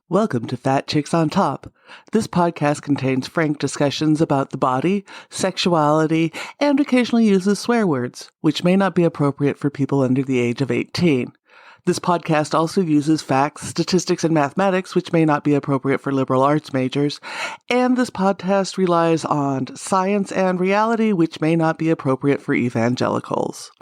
Welcome to Fat Chicks on Top. This podcast contains frank discussions about the body, sexuality, and occasionally uses swear words, which may not be appropriate for people under the age of 18. This podcast also uses facts, statistics, and mathematics, which may not be appropriate for liberal arts majors. And this podcast relies on science and reality, which may not be appropriate for evangelicals.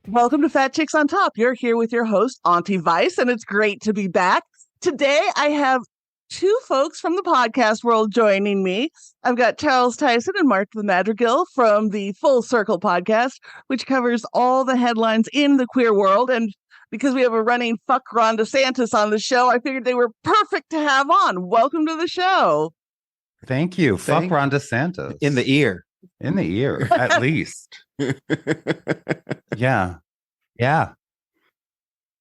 Welcome to Fat Chicks on Top. You're here with your host, Auntie Vice, and it's great to be back. Today, I have two folks from the podcast world joining me. I've got Charles Tyson and Mark the Madrigal from the Full Circle podcast, which covers all the headlines in the queer world. And because we have a running fuck Ron DeSantis on the show, I figured they were perfect to have on. Welcome to the show. Thank you. Fuck Ron DeSantis. In the ear. In the ear, at least. Yeah.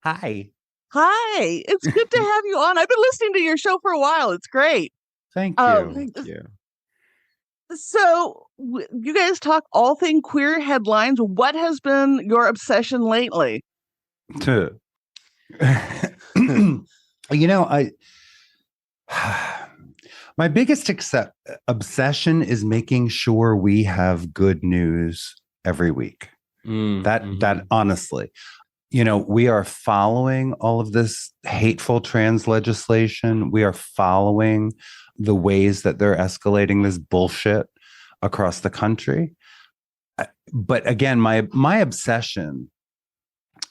Hi. It's good to have you on. I've been listening to your show for a while. It's great. Thank you. Thank you. So you guys talk all thing queer headlines. What has been your obsession lately? My biggest obsession is making sure we have good news every week. That honestly, we are following all of this hateful trans legislation. We are following the ways that they're escalating this bullshit across the country. But again, my obsession,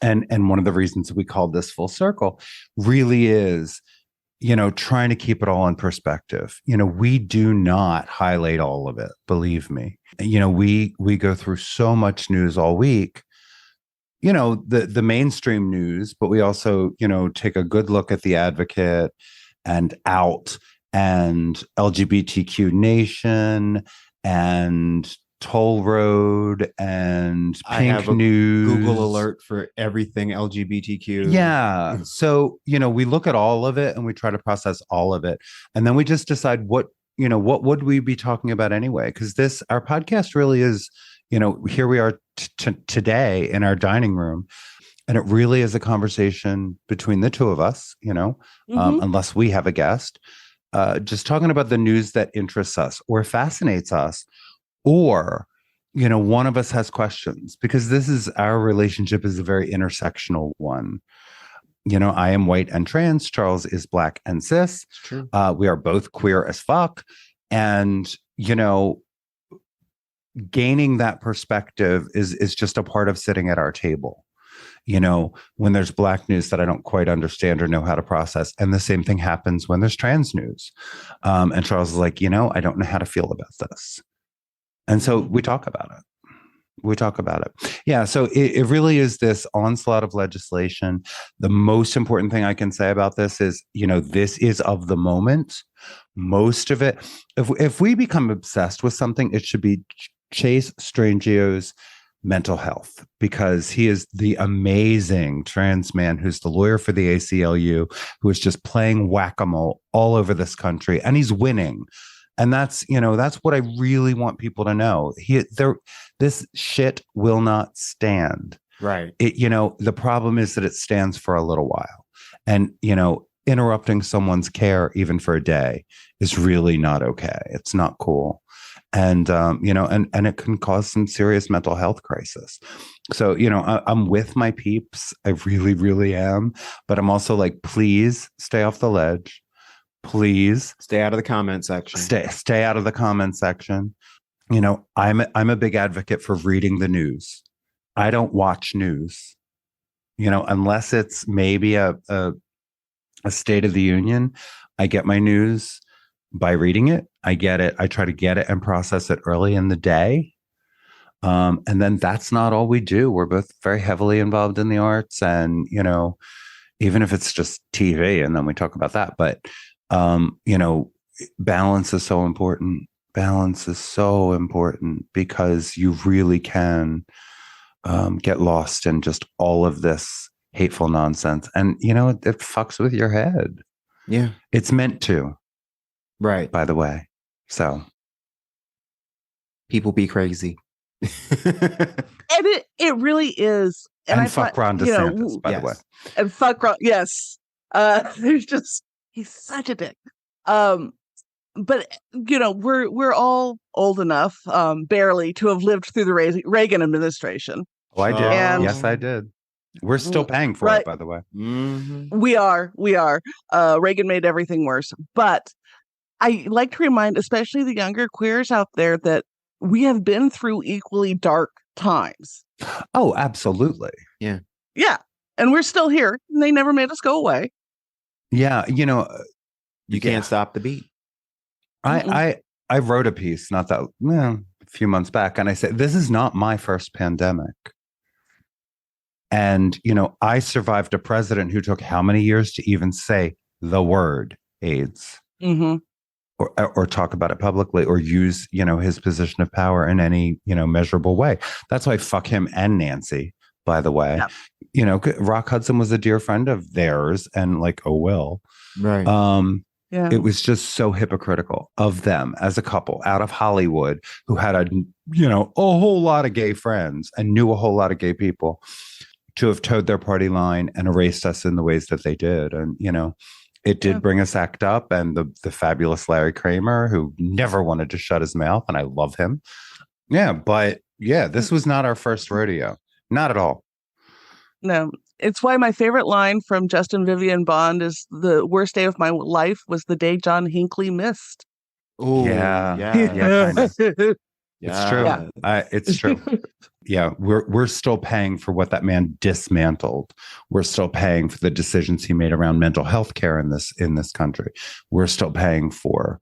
and one of the reasons we called this Full Circle, really is, trying to keep it all in perspective. We do not highlight all of it, believe me. We go through so much news all week, the mainstream news, but we also, take a good look at The Advocate and Out and LGBTQ Nation and Toll Road and Pink I have a News. Google alert for everything LGBTQ. Yeah. So, we look at all of it and we try to process all of it. And then we just decide what would we be talking about anyway? Because our podcast really is, here we are today in our dining room. And it really is a conversation between the two of us, unless we have a guest, just talking about the news that interests us or fascinates us. Or, one of us has questions, because our relationship is a very intersectional one. I am white and trans. Charles is black and cis. It's true. We are both queer as fuck. And, gaining that perspective is just a part of sitting at our table. When there's black news that I don't quite understand or know how to process. And the same thing happens when there's trans news. And Charles is like, I don't know how to feel about this. And so we talk about it. Yeah. So it really is this onslaught of legislation. The most important thing I can say about this is, this is of the moment. Most of it, if we become obsessed with something, it should be Chase Strangio's mental health, because he is the amazing trans man who's the lawyer for the ACLU, who is just playing whack-a-mole all over this country, and he's winning. And that's what I really want people to know. This shit will not stand. Right. The problem is that it stands for a little while. And, interrupting someone's care, even for a day, is really not okay. It's not cool. And, and it can cause some serious mental health crisis. So, I'm with my peeps. I really, really am. But I'm also like, please stay off the ledge. Please stay out of the comment section. Stay out of the comment section. I'm a big advocate for reading the news. I don't watch news, unless it's maybe a State of the Union. I get my news by reading it. I get it. I try to get it and process it early in the day. And then that's not all we do. We're both very heavily involved in the arts, and even if it's just TV, and then we talk about that. But balance is so important. Balance is so important because you really can get lost in just all of this hateful nonsense, and it fucks with your head. Yeah, it's meant to. Right. By the way, so people be crazy. And it really is. And fuck Ron DeSantis, by the way. And fuck Ron, yes. He's such a dick. But we're all old enough, barely, to have lived through the Reagan administration. Oh, I did. Yes, I did. We're still paying for it, by the way. Mm-hmm. We are. Reagan made everything worse. But I like to remind, especially the younger queers out there, that we have been through equally dark times. Oh, absolutely. Yeah. Yeah. And we're still here. And they never made us go away. Yeah. You can't stop the beat. I wrote a piece a few months back, and I said, this is not my first pandemic. And, I survived a president who took how many years to even say the word AIDS, or talk about it publicly, or use, his position of power in any, measurable way. That's why fuck him and Nancy, by the way. Yep. Rock Hudson was a dear friend of theirs, and right. Yeah. It was just so hypocritical of them as a couple out of Hollywood who had a whole lot of gay friends and knew a whole lot of gay people, to have towed their party line and erased us in the ways that they did. And, it did bring us ACT UP, and the fabulous Larry Kramer, who never wanted to shut his mouth. And I love him. Yeah. But this was not our first rodeo. Not at all. No. It's why my favorite line from Justin Vivian Bond is, the worst day of my life was the day John Hinckley missed. Oh, yeah. Kind of. It's true. Yeah. It's true. Yeah, we're still paying for what that man dismantled. We're still paying for the decisions he made around mental health care in this country. We're still paying for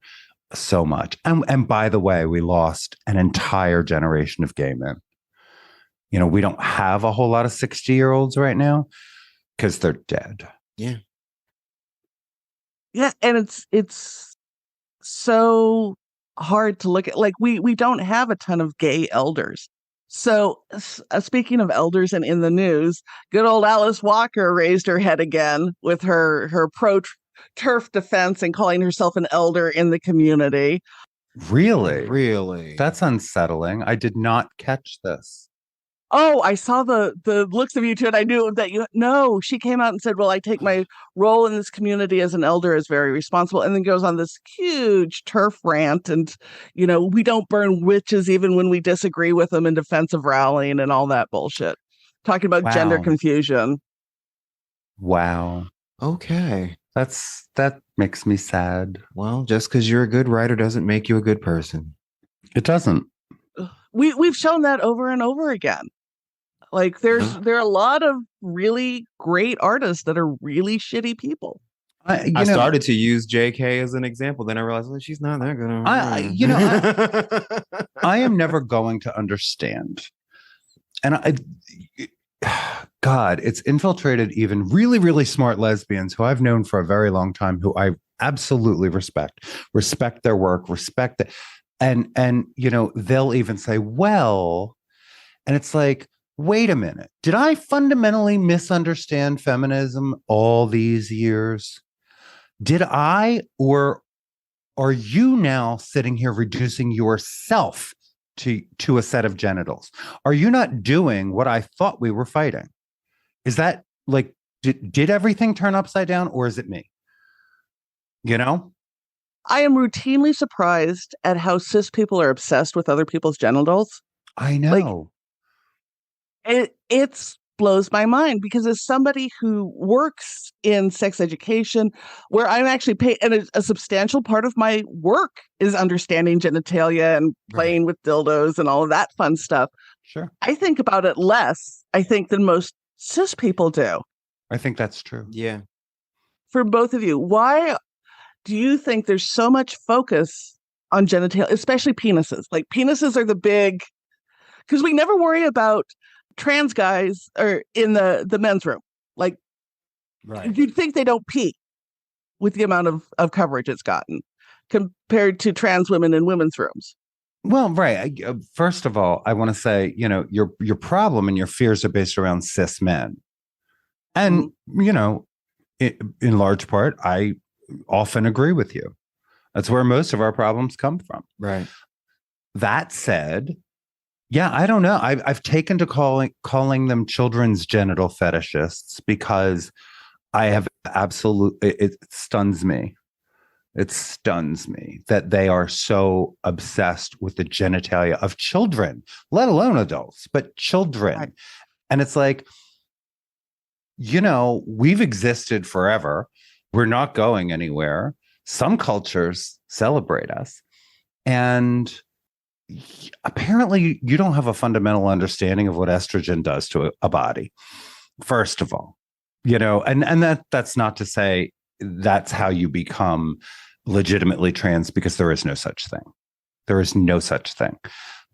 so much. And by the way, we lost an entire generation of gay men. We don't have a whole lot of 60-year-olds right now because they're dead. Yeah. Yeah, and it's so hard to look at. We don't have a ton of gay elders. So speaking of elders and in the news, good old Alice Walker raised her head again with her pro-turf defense and calling herself an elder in the community. Really? That's unsettling. I did not catch this. Oh, I saw the looks of you two, and I knew that she came out and said, well, I take my role in this community as an elder as very responsible, and then goes on this huge turf rant, and, we don't burn witches even when we disagree with them in defense of rallying and all that bullshit. Talking about gender confusion. Wow. Okay. That makes me sad. Well, just because you're a good writer doesn't make you a good person. It doesn't. We've shown that over and over again. There are a lot of really great artists that are really shitty people. I started to use JK as an example. Then I realized, she's not that good. I am never going to understand. And God, it's infiltrated even really, really smart lesbians who I've known for a very long time, who I absolutely respect their work, respect it. And they'll even say, well, and it's like, wait a minute. Did I fundamentally misunderstand feminism all these years? Did I, or are you now sitting here reducing yourself to a set of genitals? Are you not doing what I thought we were fighting? Is that did everything turn upside down, or is it me? I am routinely surprised at how cis people are obsessed with other people's genitals. I know. It blows my mind, because as somebody who works in sex education, where I'm actually paid, and a substantial part of my work is understanding genitalia and playing with dildos and all of that fun stuff. Sure. I think about it less, than most cis people do. I think that's true. Yeah. For both of you, why do you think there's so much focus on genitalia, especially penises? Penises are the big Because we never worry about trans guys or in the men's room. Like, you'd think they don't pee with the amount of coverage it's gotten compared to trans women in women's rooms. Well, right. First of all, I want to say, your problem and your fears are based around cis men. And, in large part, I often agree with you. That's where most of our problems come from. Right. That said, yeah, I don't know. I've taken to calling them children's genital fetishists because I have it stuns me. It stuns me that they are so obsessed with the genitalia of children, let alone adults, but children. Right. And it's like, we've existed forever. We're not going anywhere. Some cultures celebrate us. And apparently you don't have a fundamental understanding of what estrogen does to a body, first of all. And that's not to say that's how you become legitimately trans, because there is no such thing. There is no such thing.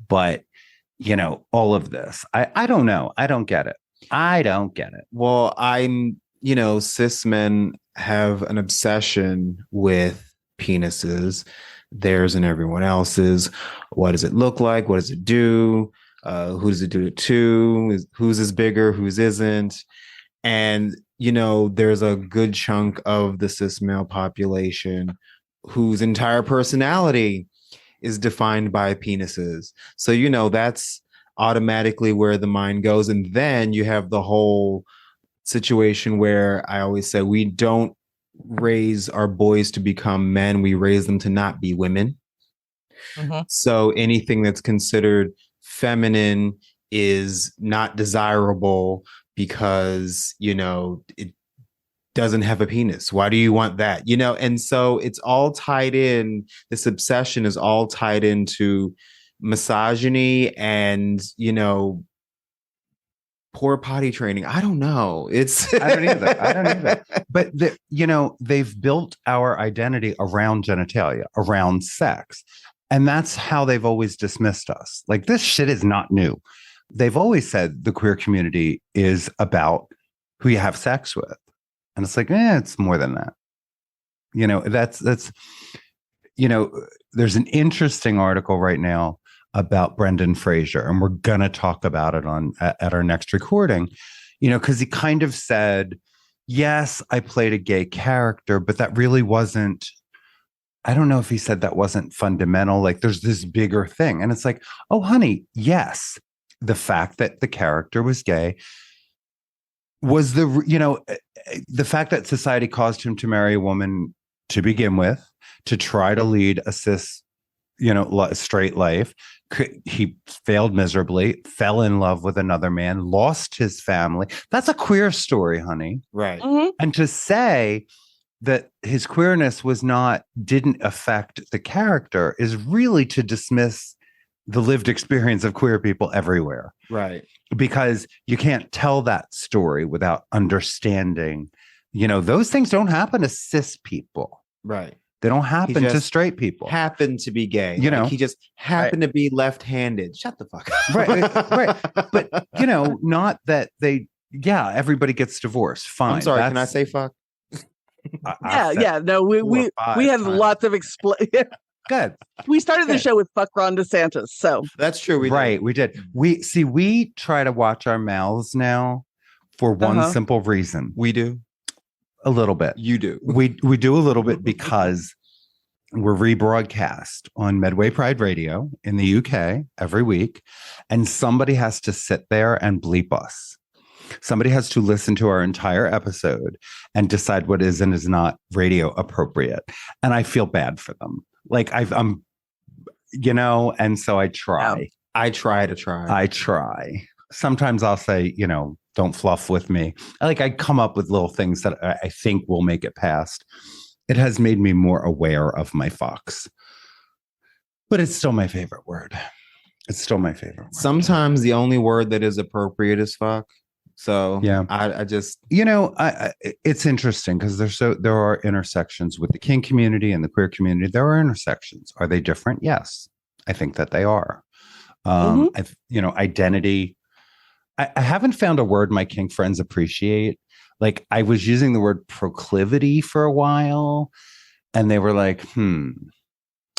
But, all of this, I don't know. I don't get it. I don't get it. Well, cis men have an obsession with penises, theirs and everyone else's. What does it look like? What does it do? Who does it do it to? Whose is bigger? Whose isn't? And, there's a good chunk of the cis male population whose entire personality is defined by penises. So, that's automatically where the mind goes. And then you have the whole situation where I always say we don't raise our boys to become men. We raise them to not be women. Mm-hmm. So anything that's considered feminine is not desirable because, it doesn't have a penis. Why do you want that? And so it's all tied in. This obsession is all tied into misogyny and, poor potty training. I don't know. I don't either. But they've built our identity around genitalia, around sex. And that's how they've always dismissed us. Like, this shit is not new. They've always said the queer community is about who you have sex with. And it's like, it's more than that. That's there's an interesting article right now about Brendan Fraser, and we're going to talk about it at our next recording, because he kind of said, yes, I played a gay character, but that really wasn't, I don't know if he said that wasn't fundamental. Like, there's this bigger thing. And it's like, oh, honey, yes, the fact that the character was gay was the fact that society caused him to marry a woman to begin with, to try to lead a cis, straight life. He failed miserably, fell in love with another man, lost his family. That's a queer story, honey. Right. Mm-hmm. And to say that his queerness didn't affect the character is really to dismiss the lived experience of queer people everywhere. Right. Because you can't tell that story without understanding, those things don't happen to cis people. Right. They don't happen to straight people. Happen to be gay. He just happened to be left-handed. Shut the fuck up. Right. But, not that everybody gets divorced. Fine. I'm sorry. Can I say fuck? No, we had lots of Good. We started the show with fuck Ron DeSantis, so that's true. We did. We try to watch our mouths now for one simple reason. We do a little bit. You do. We do a little bit because we're rebroadcast on Medway Pride Radio in the UK every week, and somebody has to sit there and bleep us. Somebody has to listen to our entire episode and decide what is and is not radio appropriate, and I feel bad for them. Like I'm, and so I try. I try. Sometimes I'll say, don't fluff with me. I come up with little things that I think will make it past. It has made me more aware of my fucks, but it's still my favorite word. Sometimes the only word that is appropriate is fuck. So yeah, I just, it's interesting because there are intersections with the kink community and the queer community. There are intersections. Are they different? Yes, I think that they are. Identity. I haven't found a word my kink friends appreciate. Like, I was using the word proclivity for a while, and they were like, I'm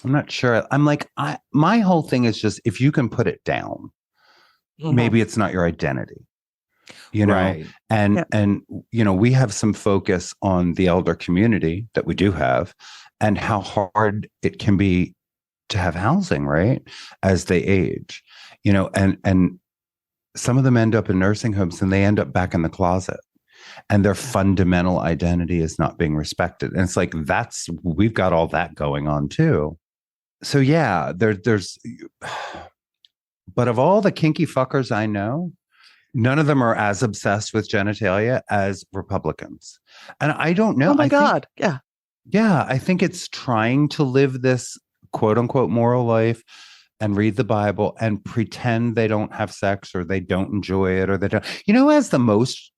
not sure. I'm like, my whole thing is just, if you can put it down, maybe it's not your identity, Right. and we have some focus on the elder community that we do have, and how hard it can be to have housing, right, as they age, and some of them end up in nursing homes, and they end up back in the closet, and their fundamental identity is not being respected. And it's like, we've got all that going on too. So yeah, there's but of all the kinky fuckers I know, none of them are as obsessed with genitalia as Republicans. And I don't know. Oh my God. Yeah. Yeah. I think it's trying to live this quote unquote moral life and read the Bible and pretend they don't have sex, or they don't enjoy it, or they don't. Who has the most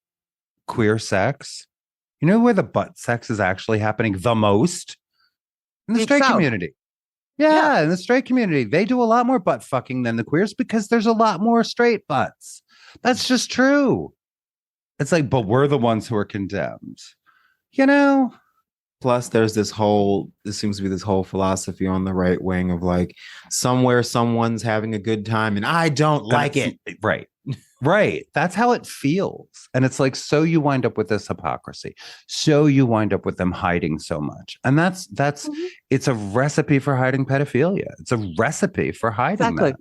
queer sex? Where the butt sex is actually happening the most? In the straight community. Yeah, in the straight community. They do a lot more butt fucking than the queers, because there's a lot more straight butts. That's just true. It's like, but we're the ones who are condemned. Plus, there's there seems to be this whole philosophy on the right wing of like, somewhere someone's having a good time and I don't like it. Right. Right. That's how it feels. And it's like, so you wind up with this hypocrisy. So you wind up with them hiding so much. And that's it's a recipe for hiding pedophilia. It's a recipe for hiding that.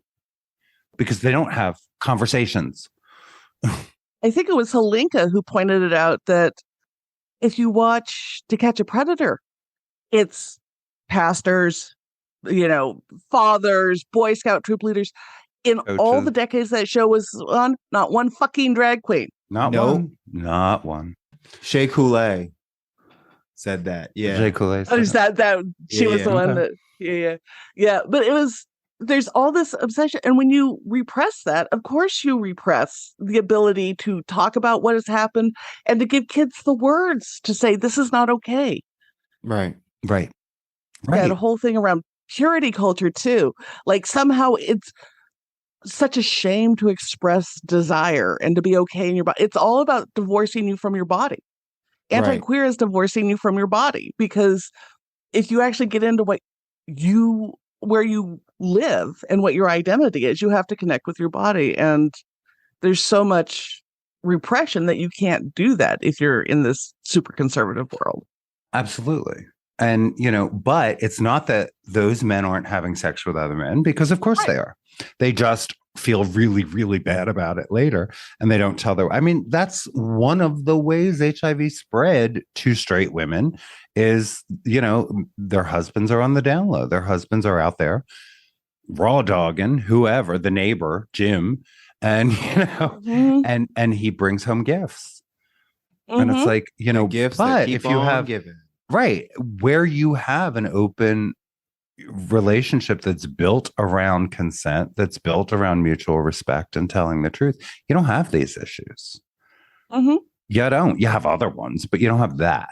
Because they don't have conversations. I think it was Helinka who pointed it out, that if you watch To Catch a Predator, it's pastors, fathers, Boy Scout troop leaders. In all the decades that show was on, not one fucking drag queen. Not one. Shea Coulee said that. Yeah. Shea Coulee. Oh, is that she was the one that, yeah. But there's all this obsession. And when you repress that, of course you repress the ability to talk about what has happened and to give kids the words to say, this is not okay. Right. Yeah, the whole thing around purity culture too. Like, somehow it's such a shame to express desire and to be okay in your body. It's all about divorcing you from your body. Anti-queer is divorcing you from your body, because if you actually get into where you live and what your identity is, you have to connect with your body. And there's so much repression that you can't do that if you're in this super conservative world. Absolutely. And, but it's not that those men aren't having sex with other men, because of course they are. They just feel really, really bad about it later, and they don't tell that's one of the ways HIV spread to straight women is, their husbands are on the down low. Their husbands are out there raw dogging whoever, the neighbor, Jim, and, and he brings home gifts. And it's like, gifts, but if you have giving. Right, where you have an open relationship that's built around consent, that's built around mutual respect and telling the truth, you don't have these issues. You don't. You have other ones, but you don't have that.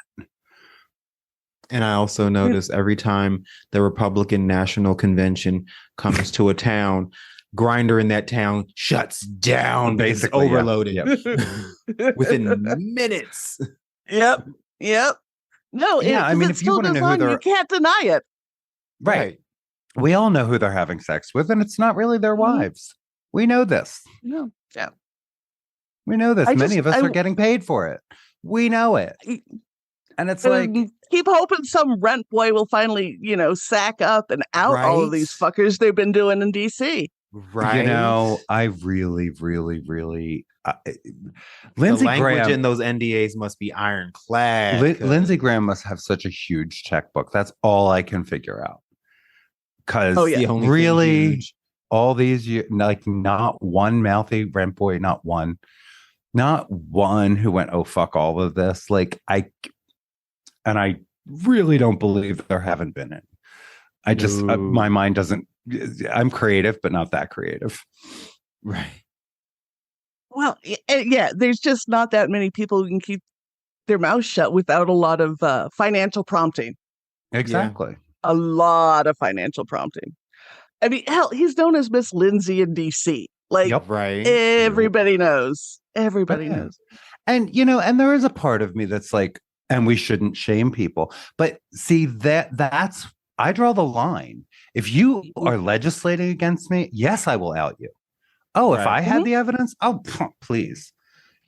And I also notice every time the Republican National Convention comes to a town, Grindr in that town shuts down, basically overloaded within minutes. Yep. No, if you want to know who you can't deny it. Right. We all know who they're having sex with, and it's not really their wives. We know this. No. Yeah. We know this. Many of us are getting paid for it. We know it. And it's like, keep hoping some rent boy will finally, sack up and out all of these fuckers they've been doing in DC. Right. I really, really, really. Lindsey Graham in those NDAs must be ironclad. Lindsey Graham must have such a huge checkbook. That's all I can figure out. Because really, all these years, like, not one mouthy rent boy, not one who went, oh fuck all of this. Like, I really don't believe there haven't been it. I just my mind doesn't. I'm creative, but not that creative. Right. Well, yeah, there's just not that many people who can keep their mouths shut without a lot of financial prompting. Exactly. A lot of financial prompting. I mean, hell, he's known as Miss Lindsay in DC. Like, Right. everybody knows. Everybody knows. And, and there is a part of me that's like, and we shouldn't shame people. But see, that's, I draw the line. If you are legislating against me, yes, I will out you. Oh, if I had the evidence, oh, please.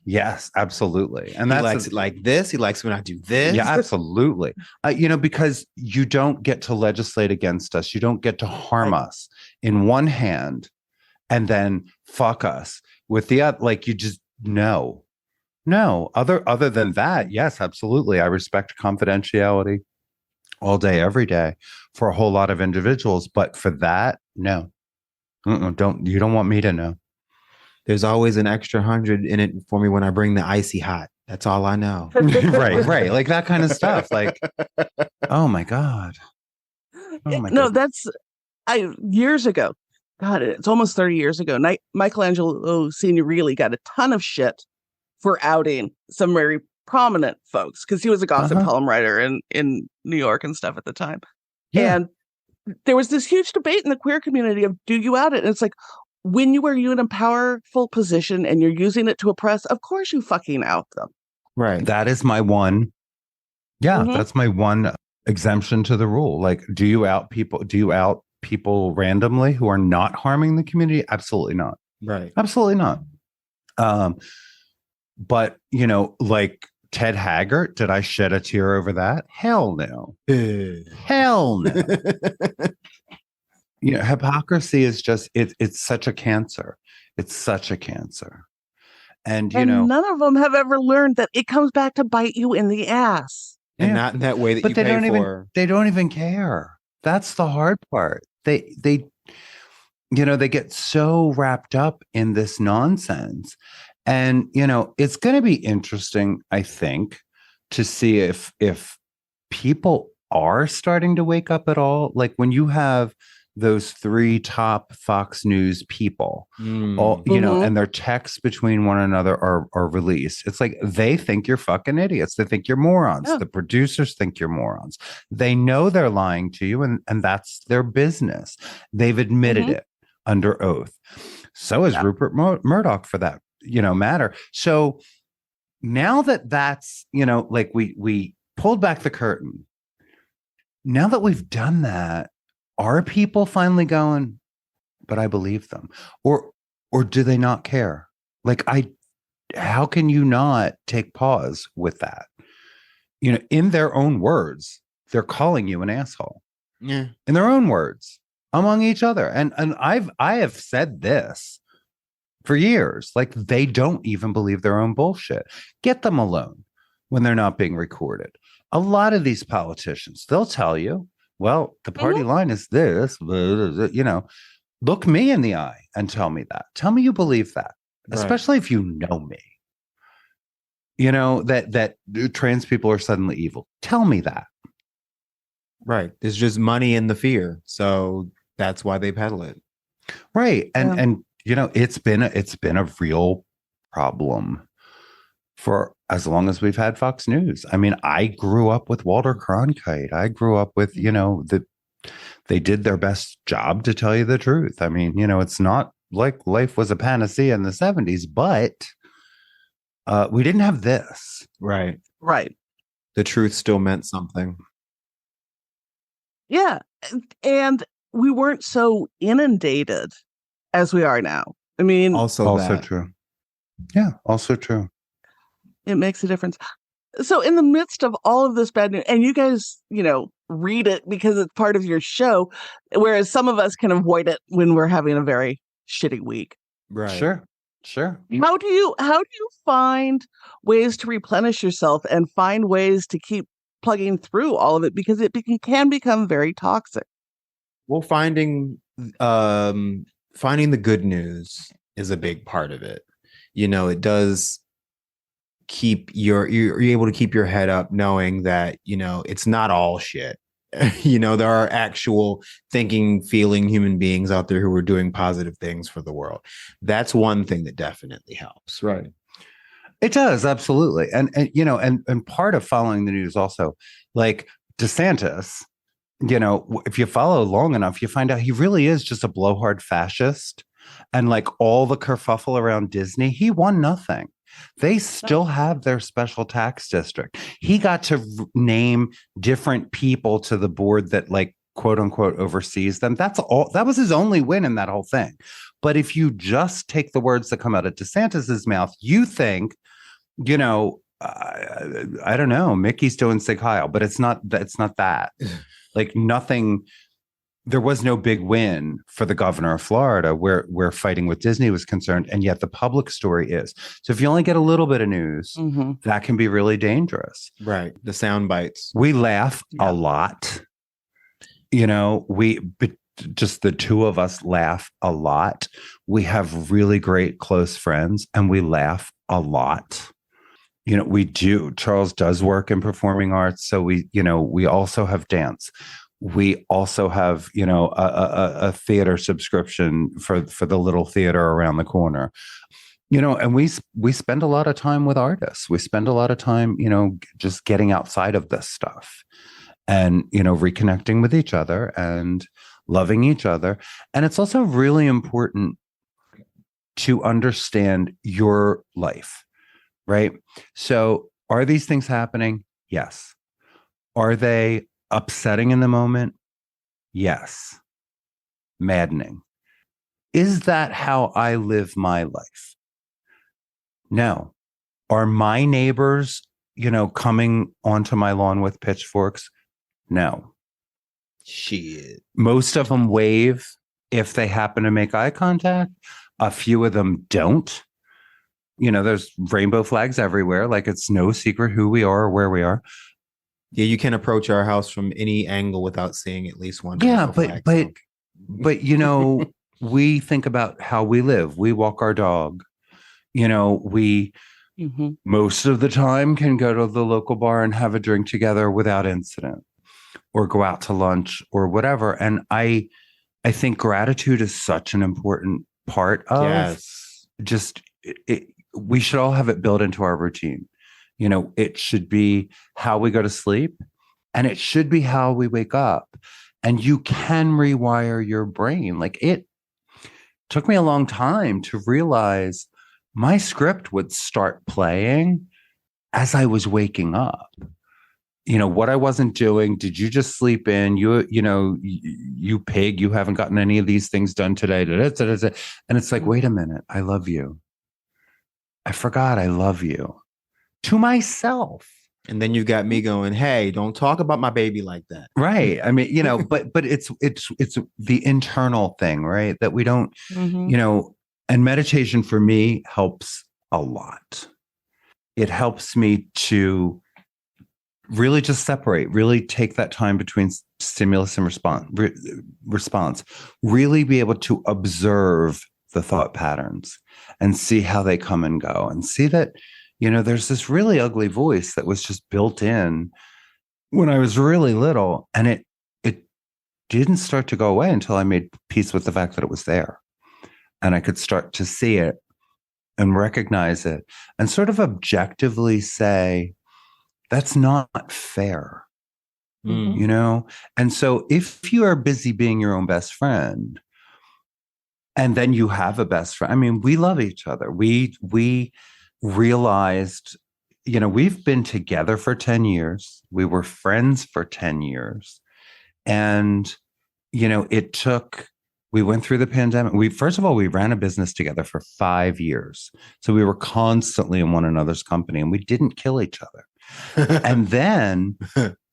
Yes, absolutely. And he likes it like this. He likes when I do this. Yeah, absolutely. Because you don't get to legislate against us. You don't get to harm us in one hand and then fuck us with the other. Like, you just, no. Other than that, yes, absolutely. I respect confidentiality all day, every day for a whole lot of individuals. But for that, no. You don't want me to know. There's always an extra 100 in it for me when I bring the icy hot. That's all I know. Right. Like that kind of stuff. Like, oh my God. Years ago. God, it's almost 30 years ago. Michelangelo Signorile got a ton of shit for outing some very prominent folks because he was a gossip column writer in New York and stuff at the time. Yeah. And there was this huge debate in the queer community of, do you out it? And it's like, when you are in a powerful position and you're using it to oppress, of course you fucking out them. Right. That is my one. Yeah, that's my one exemption to the rule. Like, do you out people randomly who are not harming the community? Absolutely not. Right. Absolutely not. But, like Ted Haggart, did I shed a tear over that? Hell no. Hell no. Hypocrisy is just, it's such a cancer. It's such a cancer. And none of them have ever learned that it comes back to bite you in the ass. And not in that way that you pay for. They don't even care. That's the hard part. They get so wrapped up in this nonsense. And, it's going to be interesting, I think, to see if people are starting to wake up at all. Like when you have those three top Fox News people, and their texts between one another are released. It's like they think you're fucking idiots. They think you're morons. Yeah. The producers think you're morons. They know they're lying to you, and that's their business. They've admitted it under oath. So is Rupert Murdoch for that matter. So now that's like we pulled back the curtain. Now that we've done that, are people finally going, but I believe them? Or do they not care? Like, how can you not take pause with that? In their own words, they're calling you an asshole. Yeah. In their own words, among each other. And I have said this for years. Like, they don't even believe their own bullshit. Get them alone when they're not being recorded. A lot of these politicians, they'll tell you, well, the party line is this, look me in the eye and tell me that. Tell me you believe that, especially if you know me. That trans people are suddenly evil. Tell me that. Right. There's just money in the fear. So that's why they peddle it. Right. And it's been a real problem for as long as we've had Fox News. I mean, I grew up with Walter Cronkite. I grew up with, they did their best job to tell you the truth. I mean, it's not like life was a panacea in the 70s, but we didn't have this. Right. Right. The truth still meant something. Yeah. And we weren't so inundated as we are now. I mean, also true. Yeah, also true. It makes a difference. So in the midst of all of this bad news, and you guys, read it because it's part of your show, whereas some of us can avoid it when we're having a very shitty week. Right. Sure. How do you find ways to replenish yourself and find ways to keep plugging through all of it? Because it can become very toxic. Well, finding the good news is a big part of it. It does you're able to keep your head up knowing that, it's not all shit. There are actual thinking, feeling human beings out there who are doing positive things for the world. That's one thing that definitely helps. Right. It does. Absolutely. And part of following the news also, like DeSantis you know, if you follow long enough, you find out he really is just a blowhard fascist. And like all the kerfuffle around Disney, he won nothing. They still have their special tax district. He got to name different people to the board that like quote unquote oversees them. That's all. That was his only win in that whole thing. But if you just take the words that come out of DeSantis's mouth, you think, you know, I don't know, Mickey's doing Sig Heil, but it's not that. Like nothing. There was no big win for the governor of Florida where fighting with Disney was concerned. And yet the public story is. So if you only get a little bit of news, that can be really dangerous. Right. The sound bites. We laugh a lot. You know, just the two of us laugh a lot. We have really great close friends and we laugh a lot. You know, we do. Charles does work in performing arts. So we also have dance. We also have, you know, a theater subscription for the little theater around the corner, you know, and we spend a lot of time with artists. We spend a lot of time, you know, just getting outside of this stuff and, you know, reconnecting with each other and loving each other. And it's also really important to understand your life, right? So are these things happening? Yes. Are they upsetting in the moment? Yes. Maddening. Is that how I live my life? No. Are my neighbors, you know, coming onto my lawn with pitchforks? No. Shit. Most of them wave if they happen to make eye contact. A few of them don't. You know, there's rainbow flags everywhere. Like it's no secret who we are or where we are. Yeah, you can approach our house from any angle without seeing at least one. Yeah, but you know, we think about how we live. We walk our dog. You know, we most of the time can go to the local bar and have a drink together without incident, or go out to lunch or whatever. And I think gratitude is such an important part of just we should all have it built into our routine. You know, it should be how we go to sleep and it should be how we wake up. And you can rewire your brain. Like it took me a long time to realize my script would start playing as I was waking up. You know, what I wasn't doing. Did you just sleep in? You pig, you haven't gotten any of these things done today. And it's like, wait a minute. I love you. I forgot I love you. To myself. And then you got me going, hey, don't talk about my baby like that. Right. I mean, you know, but it's the internal thing, right? That we don't, you know, and meditation for me helps a lot. It helps me to really just separate, really take that time between stimulus and response, really be able to observe the thought patterns and see how they come and go and see that, you know, there's this really ugly voice that was just built in when I was really little. And it didn't start to go away until I made peace with the fact that it was there. And I could start to see it and recognize it and sort of objectively say, that's not fair, you know? And so if you are busy being your own best friend, and then you have a best friend, I mean, we love each other. We realized, you know, we've been together for 10 years. We were friends for 10 years. And, you know, we went through the pandemic. We ran a business together for 5 years. So we were constantly in one another's company and we didn't kill each other. And then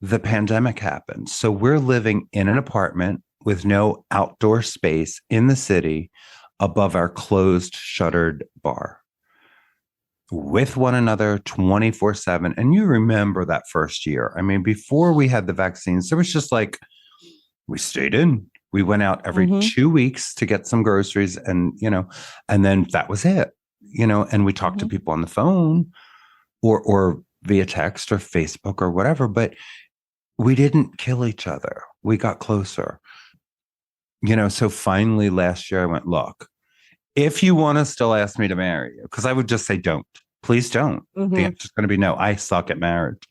the pandemic happened. So we're living in an apartment with no outdoor space in the city above our closed, shuttered bar with one another 24/7. And you remember that first year. I mean, before we had the vaccines, there was just like, we stayed in. We went out every 2 weeks to get some groceries and, you know, and then that was it, you know, and we talked to people on the phone or via text or Facebook or whatever, but we didn't kill each other. We got closer. You know, so finally last year I went, look, if you want to still ask me to marry you, because I would just say, don't, please don't. The answer's going to be no. I suck at marriage.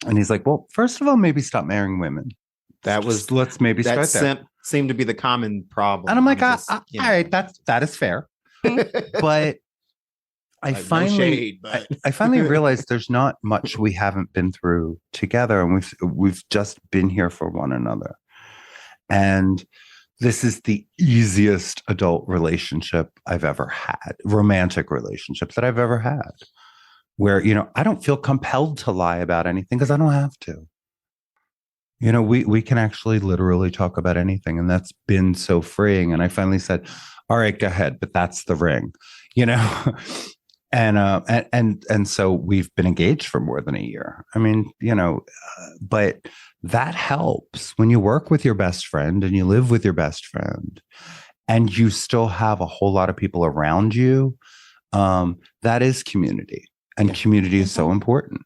And he's like, well, first of all, maybe stop marrying women. That was let's maybe that start there. seemed to be the common problem. And I'm like, just, all right, that is fair. But I finally realized there's not much we haven't been through together, and we've just been here for one another. And this is the easiest adult relationship I've ever had, romantic relationship that I've ever had, where, I don't feel compelled to lie about anything because I don't have to. We can actually literally talk about anything, and that's been so freeing. And I finally said, all right, go ahead, but that's the ring, and so we've been engaged for more than a year. I mean, but that helps when you work with your best friend and you live with your best friend and you still have a whole lot of people around you. That is community, and community is so important.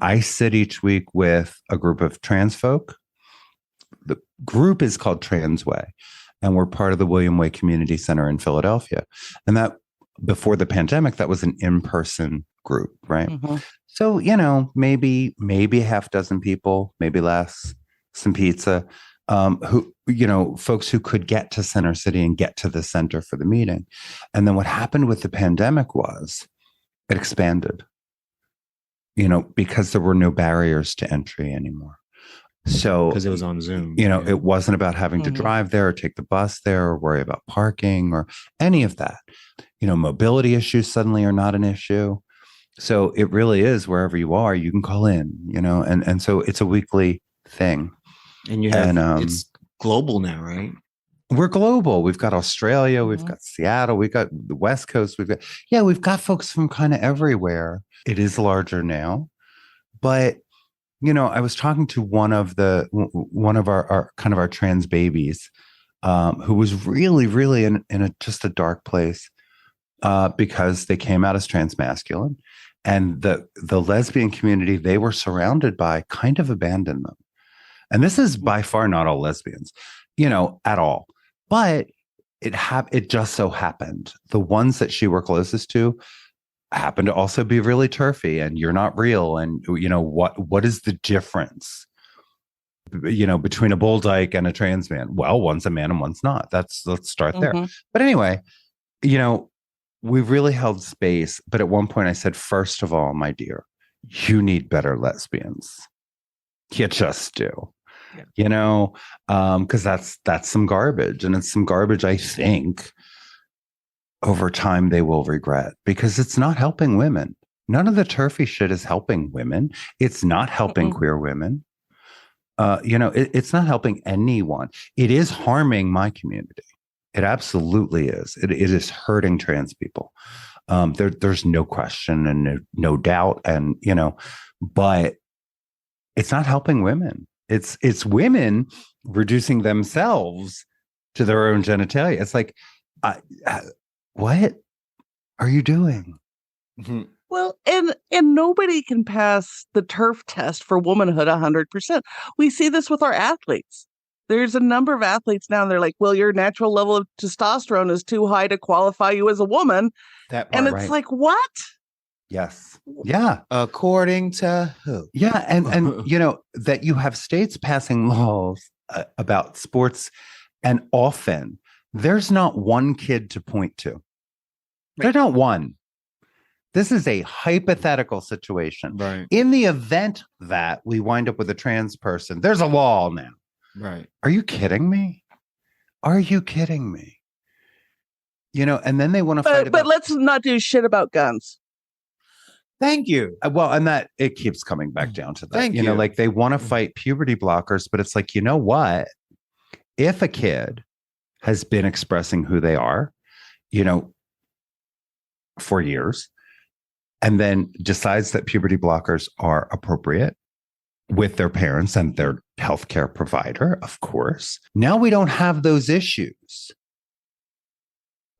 I sit each week with a group of trans folk. The group is called Transway, and we're part of the William Way Community Center in Philadelphia. And that, before the pandemic, that was an in-person group, right? Mm-hmm. So, maybe a half dozen people, maybe less, some pizza, who, folks who could get to Center City and get to the center for the meeting. And then what happened with the pandemic was it expanded, because there were no barriers to entry anymore. So, because it was on Zoom, it wasn't about having to drive there or take the bus there or worry about parking or any of that. Mobility issues suddenly are not an issue. So it really is wherever you are, you can call in, and so it's a weekly thing. And you have, it's global now, right? We're global. We've got Australia, we've got Seattle, we've got the West Coast, we've got folks from kind of everywhere. It is larger now, but I was talking to one of our kind of our trans babies, who was really, really in just a dark place, because they came out as trans masculine, and the lesbian community they were surrounded by kind of abandoned them. And this is by far not all lesbians, at all. But it just so happened the ones that she were closest to happen to also be really turfy, and you're not real. And what is the difference, between a bull dyke and a trans man? Well, one's a man and one's not. Let's start there. But anyway, we really held space. But at one point I said, first of all, my dear, you need better lesbians. You just do. Because that's some garbage, and it's some garbage I think over time they will regret, because it's not helping women. None of the turfy shit is helping women. It's not helping queer women. It's not helping anyone. It is harming my community. It absolutely is. It is hurting trans people. There's no question and no doubt, and but it's not helping women. It's women reducing themselves to their own genitalia. It's like, what are you doing? Well, and nobody can pass the turf test for womanhood 100%. We see this with our athletes. There's a number of athletes now, and they're like, well, your natural level of testosterone is too high to qualify you as a woman. And it's like, what? Yes. Yeah. According to who? Yeah. And that you have states passing laws about sports, and often there's not one kid to point to. There's not one. This is a hypothetical situation. Right. In the event that we wind up with a trans person, there's a law now. Right. Are you kidding me? Are you kidding me? And then they want to fight about... But let's not do shit about guns. Thank you. Well, and that it keeps coming back down to that. Thank you. Like they want to fight puberty blockers, but it's like, you know what? If a kid has been expressing who they are, for years, and then decides that puberty blockers are appropriate with their parents and their healthcare provider, of course. Now we don't have those issues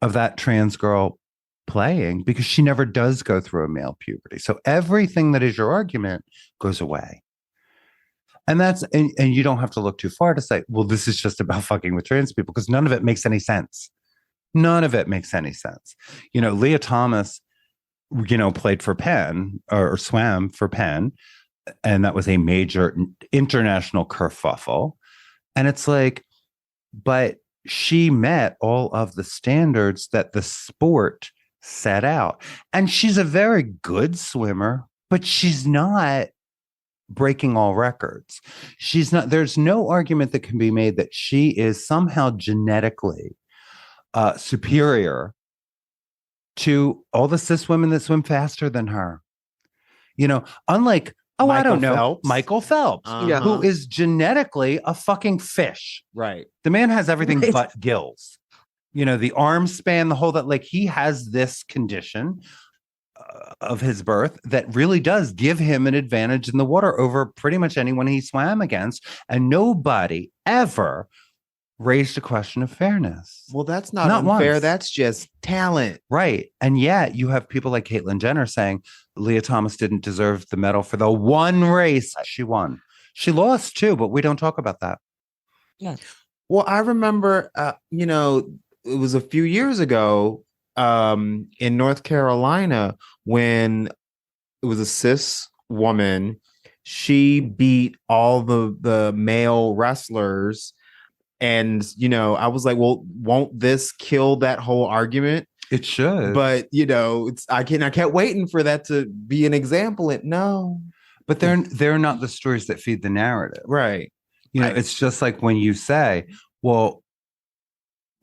of that trans girl playing, because she never does go through a male puberty. So everything that is your argument goes away. And and you don't have to look too far to say, well, this is just about fucking with trans people, because none of it makes any sense. None of it makes any sense. Leah Thomas, played for Penn or swam for Penn. And that was a major international kerfuffle. And it's like, but she met all of the standards that the sport set out. And she's a very good swimmer, but she's not breaking all records. She's not, there's no argument that can be made that she is somehow genetically superior to all the cis women that swim faster than her. You know, unlike, I don't know, Phelps. Michael Phelps, who is genetically a fucking fish. Right. The man has everything but gills. You know, the arm span, the whole that, like, he has this condition of his birth that really does give him an advantage in the water over pretty much anyone he swam against. And nobody ever raised a question of fairness. Well, that's not unfair. Once. That's just talent. Right. And yet you have people like Caitlyn Jenner saying Leah Thomas didn't deserve the medal for the one race she won. She lost too, but we don't talk about that. Yeah. Well, I remember, it was a few years ago in North Carolina when it was a cis woman. She beat all the male wrestlers. And, I was like, well, won't this kill that whole argument? It should. But, I kept waiting for that to be an example. No. But they're not the stories that feed the narrative. Right. It's just like when you say, well,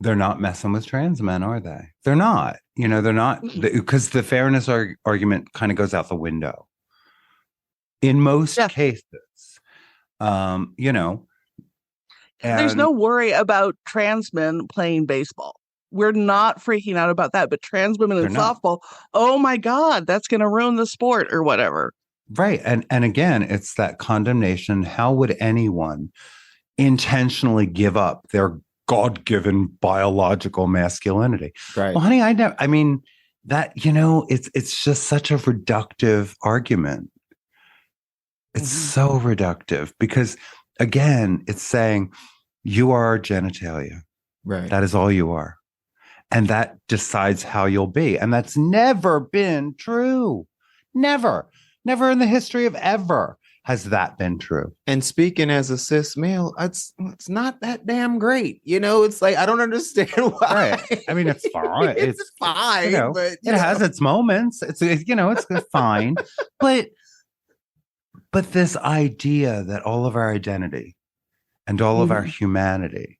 they're not messing with trans men, are they? They're not. They're not, because the fairness argument kind of goes out the window. In most cases, there's no worry about trans men playing baseball. We're not freaking out about that. But trans women in softball, oh my God, that's going to ruin the sport or whatever. Right. And again, it's that condemnation. How would anyone intentionally give up their God-given biological masculinity? Right. Well, honey, it's just such a reductive argument. It's so reductive because, again, it's saying you are genitalia. Right. That is all you are. And that decides how you'll be. And that's never been true. Never in the history of ever has that been true. And speaking as a cis male, it's not that damn great. It's like, I don't understand why. Right. I mean, it's fine. It's fine. But, it has its moments. It's fine. But this idea that all of our identity and all of our humanity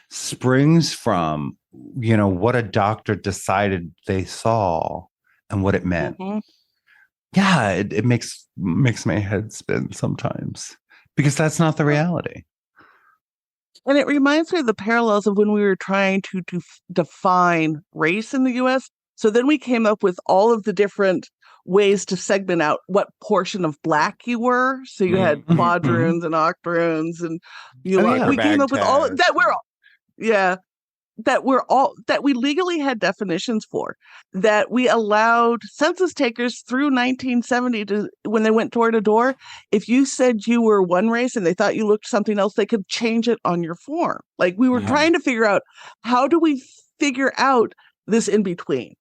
springs from, what a doctor decided they saw and what it meant. Yeah, it makes my head spin sometimes because that's not the reality. And it reminds me of the parallels of when we were trying to define race in the U.S. So then we came up with all of the different ways to segment out what portion of Black you were. So you had quadroons and octoroons, and we came up with all of that. That we legally had definitions for, that we allowed census takers through 1970 to, when they went door to door, if you said you were one race and they thought you looked something else, they could change it on your form. Like we were trying to figure out, how do we figure out this in between?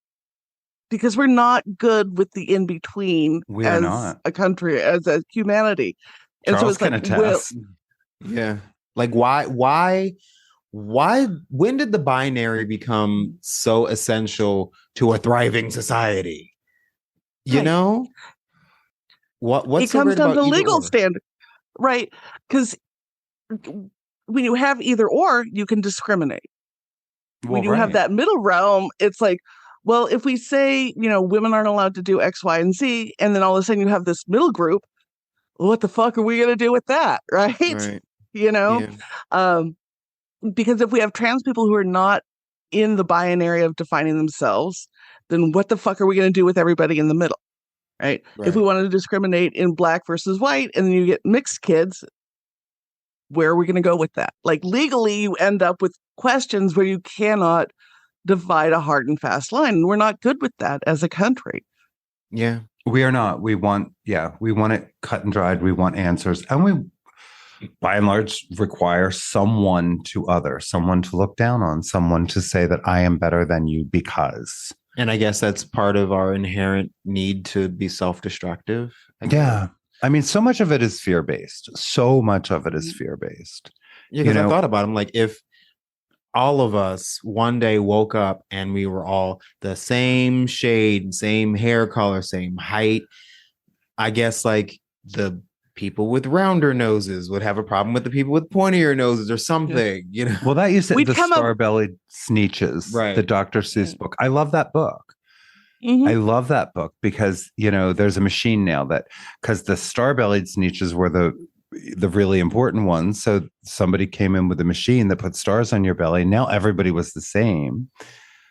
Because we're not good with the in between as a country, as a humanity. And Charles so it's like, like why when did the binary become so essential to a thriving society? What's it comes down to legal standard, right? Because when you have either or, you can discriminate. When you have that middle realm, it's like, well, if we say, women aren't allowed to do X, Y, and Z, and then all of a sudden you have this middle group, what the fuck are we going to do with that? Right. Because if we have trans people who are not in the binary of defining themselves, then what the fuck are we going to do with everybody in the middle? Right? If we wanted to discriminate in Black versus white, and then you get mixed kids, where are we going to go with that? Like legally, you end up with questions where you cannot divide a hard and fast line. And we're not good with that as a country. Yeah, we are not. We want it cut and dried. We want answers. And we, by and large, require someone to look down on, someone to say that I am better than you because. And I guess that's part of our inherent need to be self-destructive. Yeah. I mean, so much of it is fear-based. So much of it is fear-based. Yeah, because I thought about it. I'm like, if all of us one day woke up and we were all the same shade, same hair color, same height, I guess like the people with rounder noses would have a problem with the people with pointier noses or something, you know? Well, that you said We'd the come up- Star-Bellied Sneetches, Right. the Dr. Seuss book. I love that book. Mhm. I love that book because, you know, there's a machine now that, because the Star-Bellied Sneetches were the really important ones. So somebody came in with a machine that put stars on your belly. Now everybody was the same.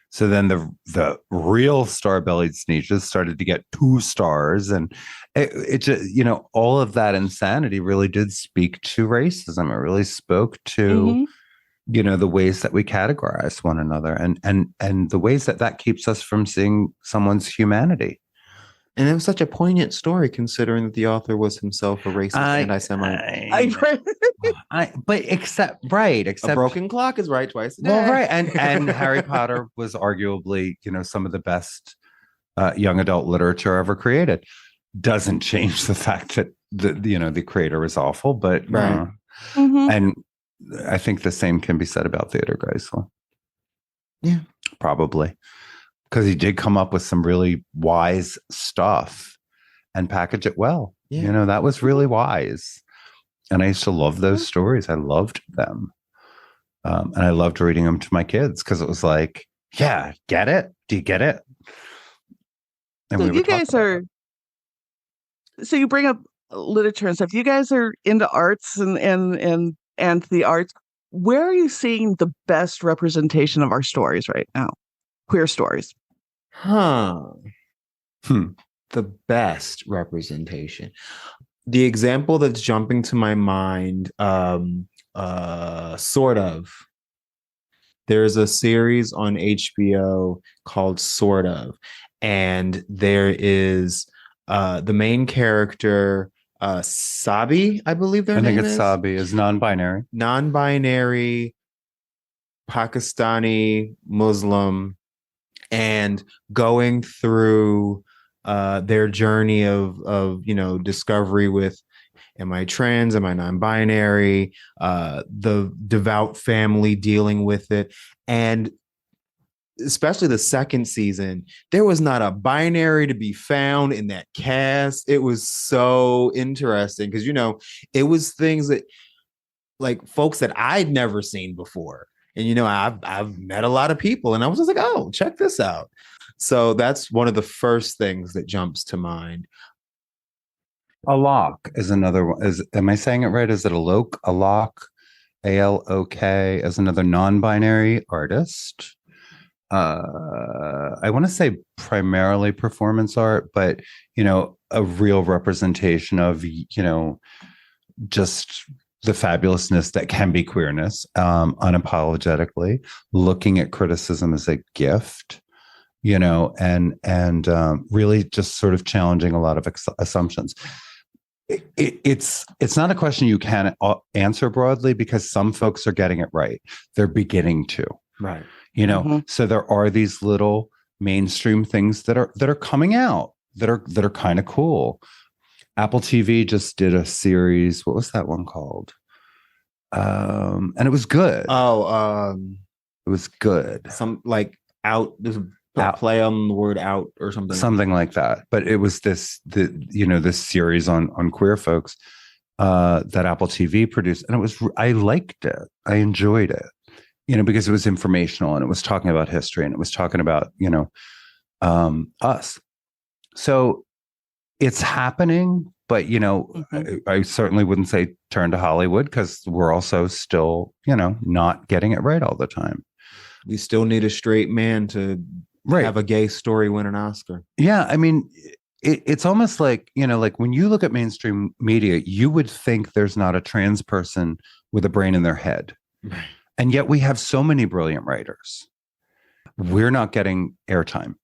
So then the real Star-Bellied Sneetches started to get 2 stars, and it just, you know, all of that insanity really did speak to racism. It really spoke to, you know, the ways that we categorize one another, and the ways that keeps us from seeing someone's humanity. And it was such a poignant story, considering that the author was himself a racist anti-Semite. But except A broken clock is right twice a day. Well, right, and Harry Potter was arguably, you know, some of the best young adult literature ever created. Doesn't change the fact that the creator is awful, but right. And I think the same can be said about Theodore Geisel. Yeah, probably. Because he did come up with some really wise stuff and package it well. Yeah. You know, that was really wise. And I used to love those stories. I loved them. And I loved reading them to my kids because it was like, yeah, get it? Do you get it? And so you guys are, so you bring up literature and stuff. You guys are into arts and the arts. Where are you seeing the best representation of our stories right now? Queer stories. The best representation. The example that's jumping to my mind, sort of. There's a series on HBO called Sort of, and there is the main character, Sabi, I believe their name is. I think it's Sabi, is non-binary. Non-binary, Pakistani, Muslim, and going through their journey of you know, discovery with, am I trans, am I non-binary, the devout family dealing with it. And especially the second season, there was not a binary to be found in that cast. It was so interesting because, you know, it was things that, like, folks that I'd never seen before. And, you know, I've met a lot of people, and I was just like, oh, check this out. So that's one of the first things that jumps to mind. Alok is another one. Am I saying it right? Is it Alok? Alok, A-L-O-K, is another non-binary artist. I want to say primarily performance art, but, you know, a real representation of, you know, just the fabulousness that can be queerness, unapologetically, looking at criticism as a gift, you know, and really just sort of challenging a lot of assumptions. It's not a question you can answer broadly because some folks are getting it right. They're beginning to. Right. You know, so there are these little mainstream things that are coming out that are kind of cool. Apple TV just did a series. What was that one called? And it was good. It was good. Some like out. There's a play on the word out or something. Something like that. But it was this series on queer folks that Apple TV produced, and I liked it. I enjoyed it. You know, because it was informational and it was talking about history and it was talking about, you know, us. So it's happening, but, you know, I certainly wouldn't say turn to Hollywood because we're also still, you know, not getting it right all the time. We still need a straight man to have a gay story win an Oscar. Yeah. I mean, it's almost like, you know, like when you look at mainstream media, you would think there's not a trans person with a brain in their head. Right. And yet we have so many brilliant writers. We're not getting airtime.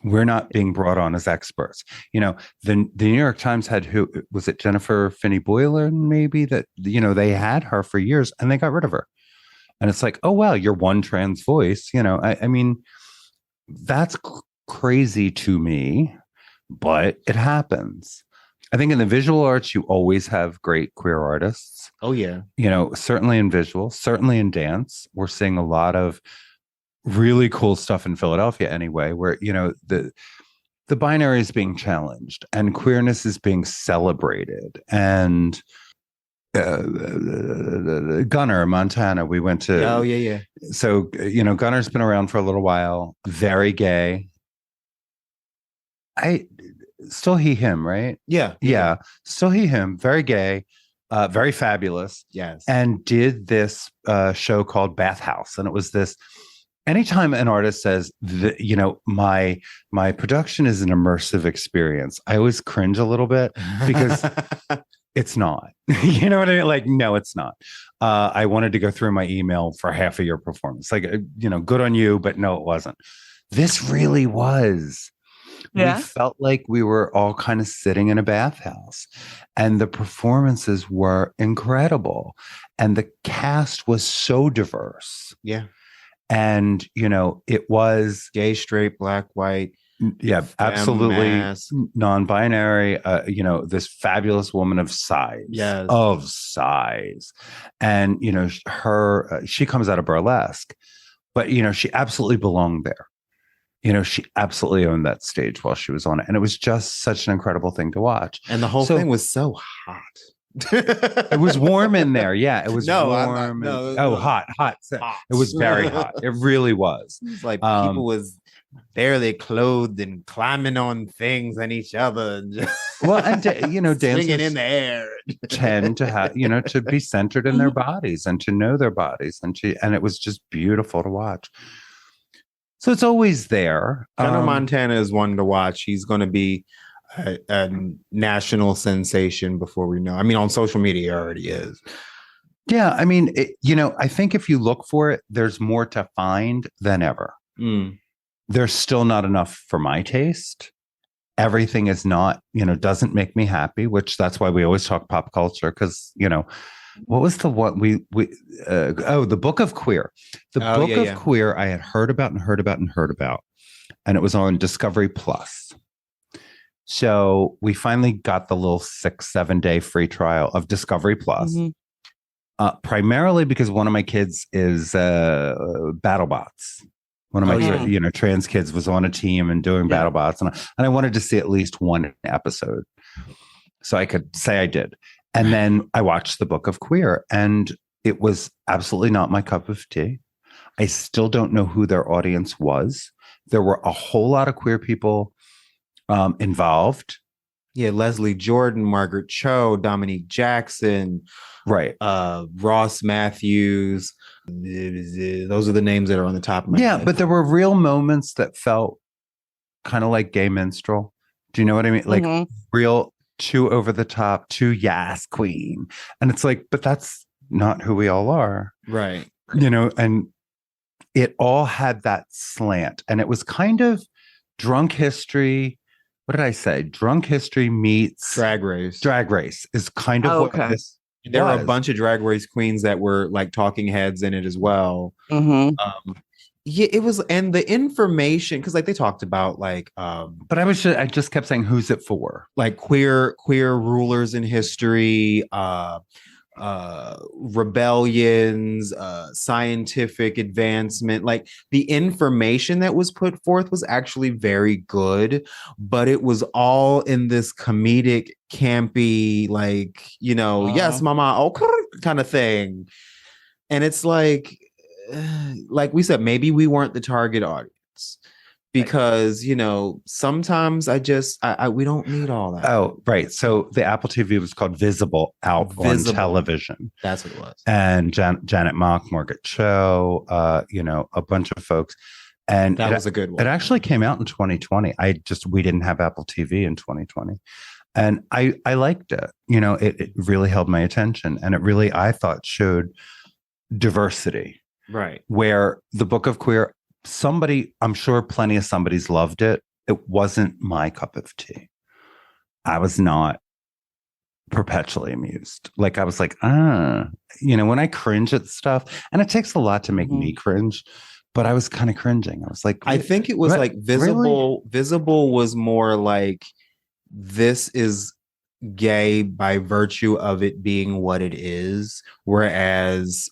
We're not being brought on as experts. You know, the New York Times had, who was it, Jennifer Finney Boylan, maybe, that, you know, they had her for years and they got rid of her. And it's like, oh, wow, you're one trans voice. You know, I mean, that's crazy to me, but it happens. I think in the visual arts, you always have great queer artists. Oh, yeah. Certainly in visual, certainly in dance. We're seeing a lot of really cool stuff in Philadelphia anyway, where, the binary is being challenged and queerness is being celebrated. And Gunner, Montana, we went to. Oh, yeah. So, Gunner's been around for a little while, very gay. Still he, him, right? Yeah. Still he, him, very gay, very fabulous. Yes. And did this show called Bathhouse. And it was this, anytime an artist says, my production is an immersive experience, I always cringe a little bit because it's not. You know what I mean? Like, no, it's not. I wanted to go through my email for half of your performance. Like, good on you, but no, it wasn't. This really was. Yeah. We felt like we were all kind of sitting in a bathhouse, and the performances were incredible, and the cast was so diverse. Yeah. And, it was gay, straight, black, white. Yeah, absolutely non-binary. This fabulous woman of size. Yes. Of size. And, she comes out of burlesque, but, she absolutely belonged there. She absolutely owned that stage while she was on it. And it was just such an incredible thing to watch. And the whole thing was so hot. It was warm in there. Yeah, it was warm. Hot. It was very hot. It really was. It's like people was barely clothed and climbing on things and each other. And just dancing in the air. Tend to have, to be centered in their bodies and to know their bodies. And it was just beautiful to watch. So it's always there. Hannah Montana is one to watch. He's going to be a national sensation before we know. I mean, on social media, he already is. Yeah. I mean, I think if you look for it, there's more to find than ever. There's still not enough for my taste. Everything is not, doesn't make me happy, which that's why we always talk pop culture. Because, what was the one the Book of Queer. The Book of Queer I had heard about. And it was on Discovery Plus. So we finally got the little 6-7 day free trial of Discovery Plus. Primarily because one of my kids is BattleBots. One of my trans kids was on a team and doing BattleBots. And I wanted to see at least one episode so I could say I did. And then I watched the Book of Queer, and it was absolutely not my cup of tea. I still don't know who their audience was. There were a whole lot of queer people involved. Yeah, Leslie Jordan, Margaret Cho, Dominique Jackson, right? Ross Matthews. Those are the names that are on the top of my head. But there were real moments that felt kind of like Gay Minstrel. Do you know what I mean? Like real too over the top, too yes queen. And it's like, but that's not who we all are. Right. And it all had that slant. And it was kind of drunk history. What did I say? Drunk history meets Drag Race. Drag Race is kind of what this there were a bunch of Drag Race queens that were like talking heads in it as well. It was, and the information, because like they talked about like but I just kept saying, who's it for? Like queer rulers in history, rebellions, scientific advancement. Like the information that was put forth was actually very good, but it was all in this comedic, campy, like, yes, mama, okay, kind of thing. And it's like we said, maybe we weren't the target audience because, sometimes we don't need all that. Oh, right. So the Apple TV was called Visible on television. That's what it was. And Janet Mock, Margaret Cho, a bunch of folks. And that was a good one. It actually came out in 2020. We didn't have Apple TV in 2020. And I liked it. It really held my attention. And it really, I thought, showed diversity. Right. Where the Book of Queer, I'm sure plenty of somebody's loved it. It wasn't my cup of tea. I was not perpetually amused. Like I was like, when I cringe at stuff, and it takes a lot to make me cringe, but I was kind of cringing. I was like, I think it was like Visible. Really? Visible was more like, this is gay by virtue of it being what it is, whereas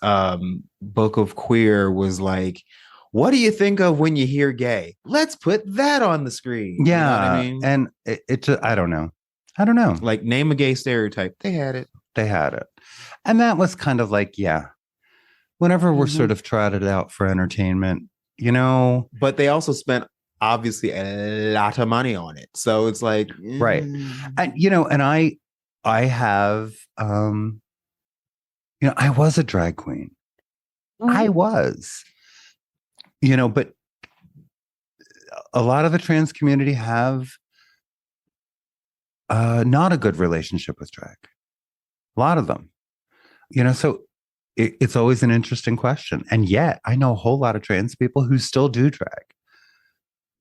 Book of Queer was like, what do you think of when you hear gay? Let's put that on the screen. Yeah, you know what I mean? And it I don't know. Like, name a gay stereotype. They had it. And that was kind of like, yeah, whenever we're sort of trotted out for entertainment, you know. But they also spent obviously a lot of money on it, so it's like, right. And you know, and I have you know, I was a drag queen. I was, you know, but a lot of the trans community have not a good relationship with drag. A lot of them, you know, so it's always an interesting question. And yet I know a whole lot of trans people who still do drag.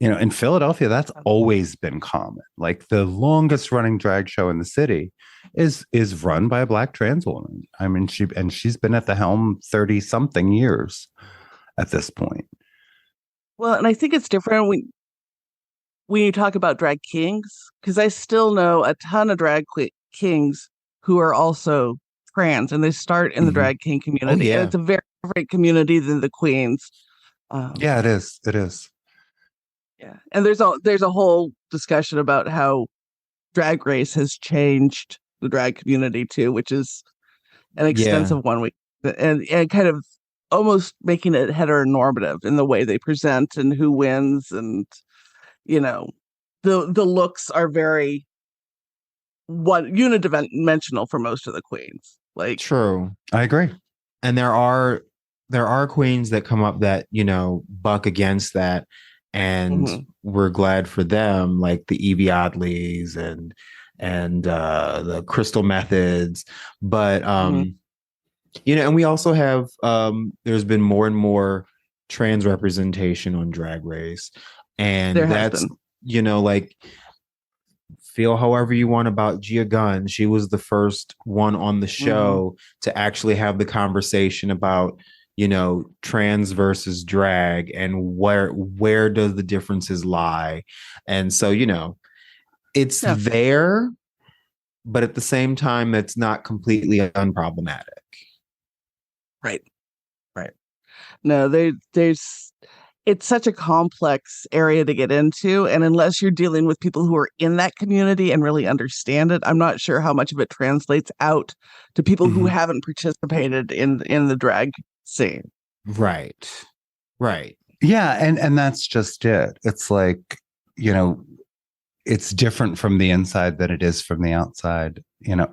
You know, in Philadelphia, that's always been common. Like, the longest running drag show in the city is run by a Black trans woman. I mean, she's been at the helm 30 something years at this point. Well, and I think it's different when you talk about drag kings, because I still know a ton of drag kings who are also trans, and they start in the drag king community. And it's a very different community than the queens. Yeah, it is. Yeah, and there's a whole discussion about how Drag Race has changed the drag community too, which is an extensive one. And kind of almost making it heteronormative in the way they present and who wins, and you know, the looks are very unidimensional for most of the queens. Like, true, I agree. And there are queens that come up that, you know, buck against that, and we're glad for them, like the Evie Oddleys and the Crystal Methods. But you know, and we also have there's been more and more trans representation on Drag Race, and that's, you know, like, feel however you want about Gia Gunn. She was the first one on the show to actually have the conversation about, you know, trans versus drag and where does the differences lie. And so, you know, it's there, but at the same time, it's not completely unproblematic. Right. No, there's it's such a complex area to get into. And unless you're dealing with people who are in that community and really understand it, I'm not sure how much of it translates out to people who haven't participated in the drag scene. Right. Yeah, and that's just it. It's like, you know, it's different from the inside than it is from the outside. You know,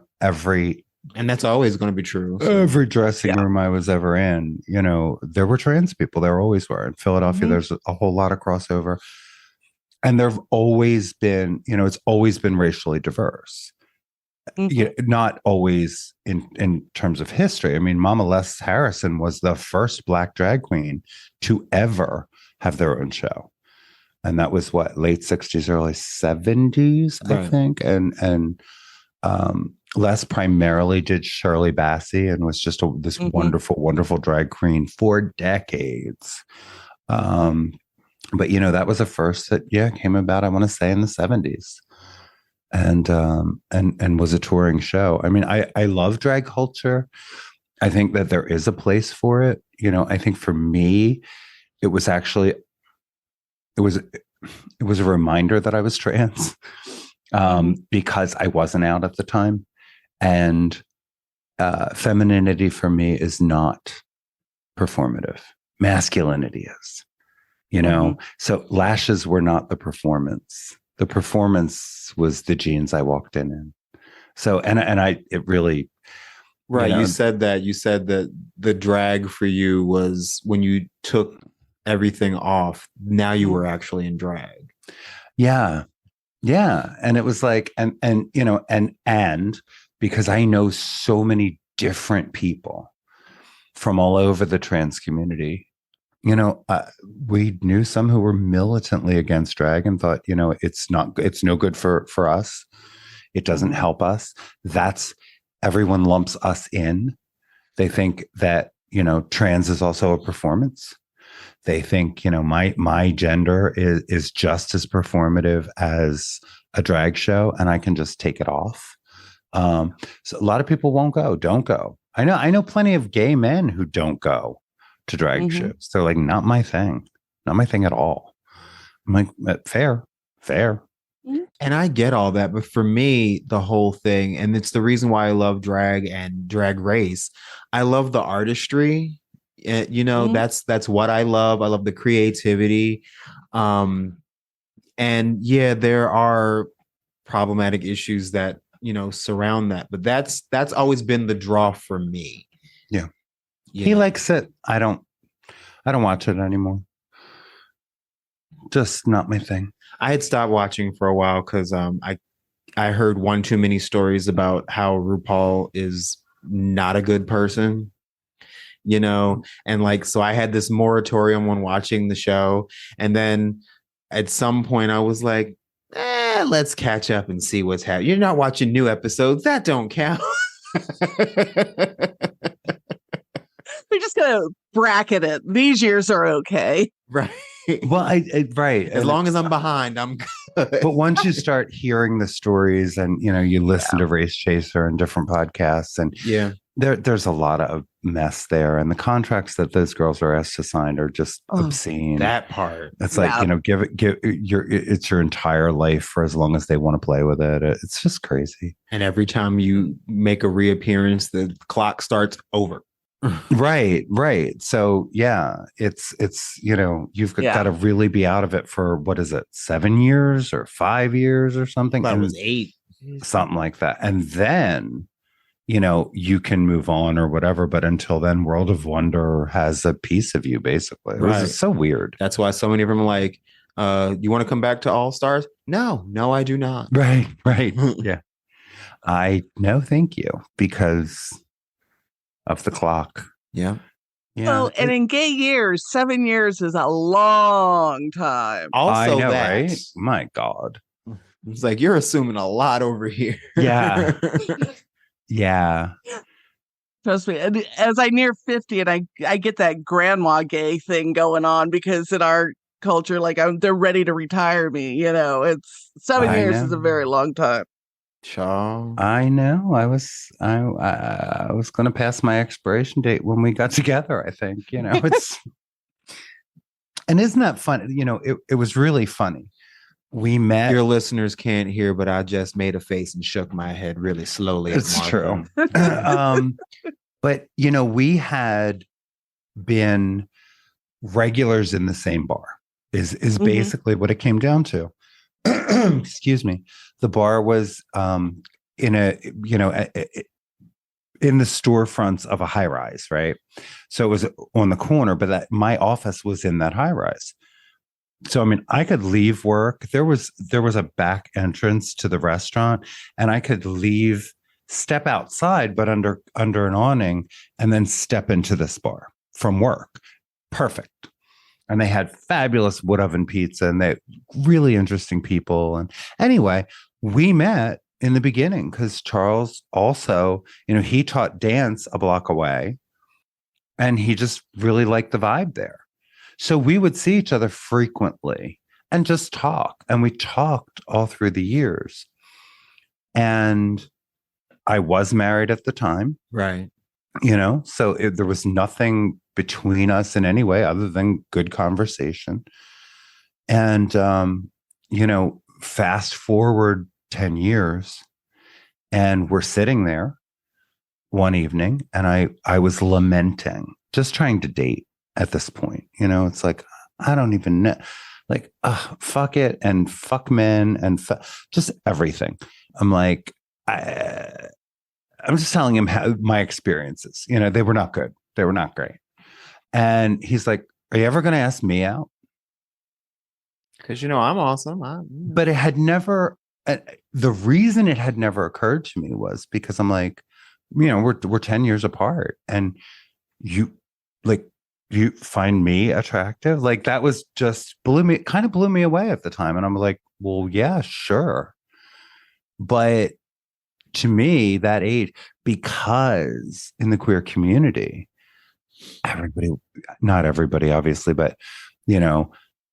and that's always going to be true. So. Every dressing room I was ever in, you know, there were trans people. There always were. In Philadelphia, there's a whole lot of crossover. And there've always been, you know, it's always been racially diverse. Not always in terms of history. I mean, Mama Les Harrison was the first Black drag queen to ever have their own show. And that was late 60s, early 70s, I think. And Les primarily did Shirley Bassey and was just this wonderful, wonderful drag queen for decades. But, you know, that was a first that, came about, I want to say, in the 70s. And was a touring show. I mean, I love drag culture. I think that there is a place for it. You know, I think for me, it was a reminder that I was trans, because I wasn't out at the time. And femininity for me is not performative. Masculinity is, you know. So lashes were not the performance. The performance was the jeans I walked in. So, it really, right. You said that the drag for you was when you took everything off. Now you were actually in drag. Yeah. And it was like, and you know, and because I know so many different people from all over the trans community. You know, we knew some who were militantly against drag and thought, you know, it's no good for us. It doesn't help us. Everyone lumps us in. They think that, you know, trans is also a performance. They think, you know, my gender is just as performative as a drag show, and I can just take it off. So a lot of people won't go, don't go. I know plenty of gay men who don't go to drag shows. They're like, not my thing at all. I'm like, fair. And I get all that, but for me, the whole thing, and it's the reason why I love drag and drag race. I love the artistry. That's what I love. I love the creativity. And yeah, there are problematic issues that, surround that, but that's always been the draw for me. Yeah. He likes it. I don't watch it anymore. Just not my thing. I had stopped watching for a while because I heard one too many stories about how RuPaul is not a good person, and so I had this moratorium on watching the show. And then at some point I was like, let's catch up and see what's happening. You're not watching new episodes. That don't count. We're just going to bracket it. These years are okay. Right. Well, right. As long as I'm behind, I'm good. But once you start hearing the stories and, you listen to Race Chaser and different podcasts, and there's a lot of mess there. And the contracts that those girls are asked to sign are just obscene. That part. It's like, it's your entire life for as long as they want to play with it. It's just crazy. And every time you make a reappearance, the clock starts over. Right. So yeah, it's you've got to really be out of it for, what is it, 7 years or 5 years or something? That was 8, something like that. And then you can move on or whatever, but until then, World of Wonder has a piece of you, basically. It's so weird. That's why so many of them are like, you want to come back to All Stars? No, I do not. Right. Yeah. No, thank you, because of the clock. Yeah. Well, and in gay years, 7 years is a long time. Also, I know, right? My God. It's like, you're assuming a lot over here. Yeah. Yeah. Trust me. And as I near 50, and I get that grandma gay thing going on, because in our culture, like, they're ready to retire me. It's 7 years is a very long time. I know. I was going to pass my expiration date when we got together, I think. It's and isn't that funny? It was really funny. We met. Your listeners can't hear, but I just made a face and shook my head really slowly. It's true. But we had been regulars in the same bar. Is basically what it came down to. Excuse me. The bar was in the storefronts of a high rise, right? So it was on the corner, but my office was in that high rise. So I mean, I could leave work. There was a back entrance to the restaurant, and I could leave, step outside, but under an awning, and then step into this bar from work. Perfect. And they had fabulous wood oven pizza, and they really interesting people. And anyway, we met in the beginning because Charles also, he taught dance a block away, and he just really liked the vibe there. So we would see each other frequently and just talk. And we talked all through the years. And I was married at the time. Right. So there was nothing between us in any way other than good conversation. And, fast forward 10 years, and we're sitting there one evening, and I was lamenting, just trying to date at this point. It's like, I don't even know, like, fuck it, and fuck men, and just everything. I'm like, I'm just telling him my experiences. They were not good. They were not great. And he's like, are you ever going to ask me out? Because, I'm awesome. But it had never, the reason it had never occurred to me was because I'm like, we're 10 years apart, and you find me attractive. Like, that was just blew me away at the time. And I'm like, well, yeah, sure. But to me, that age, because in the queer community, not everybody, obviously, but,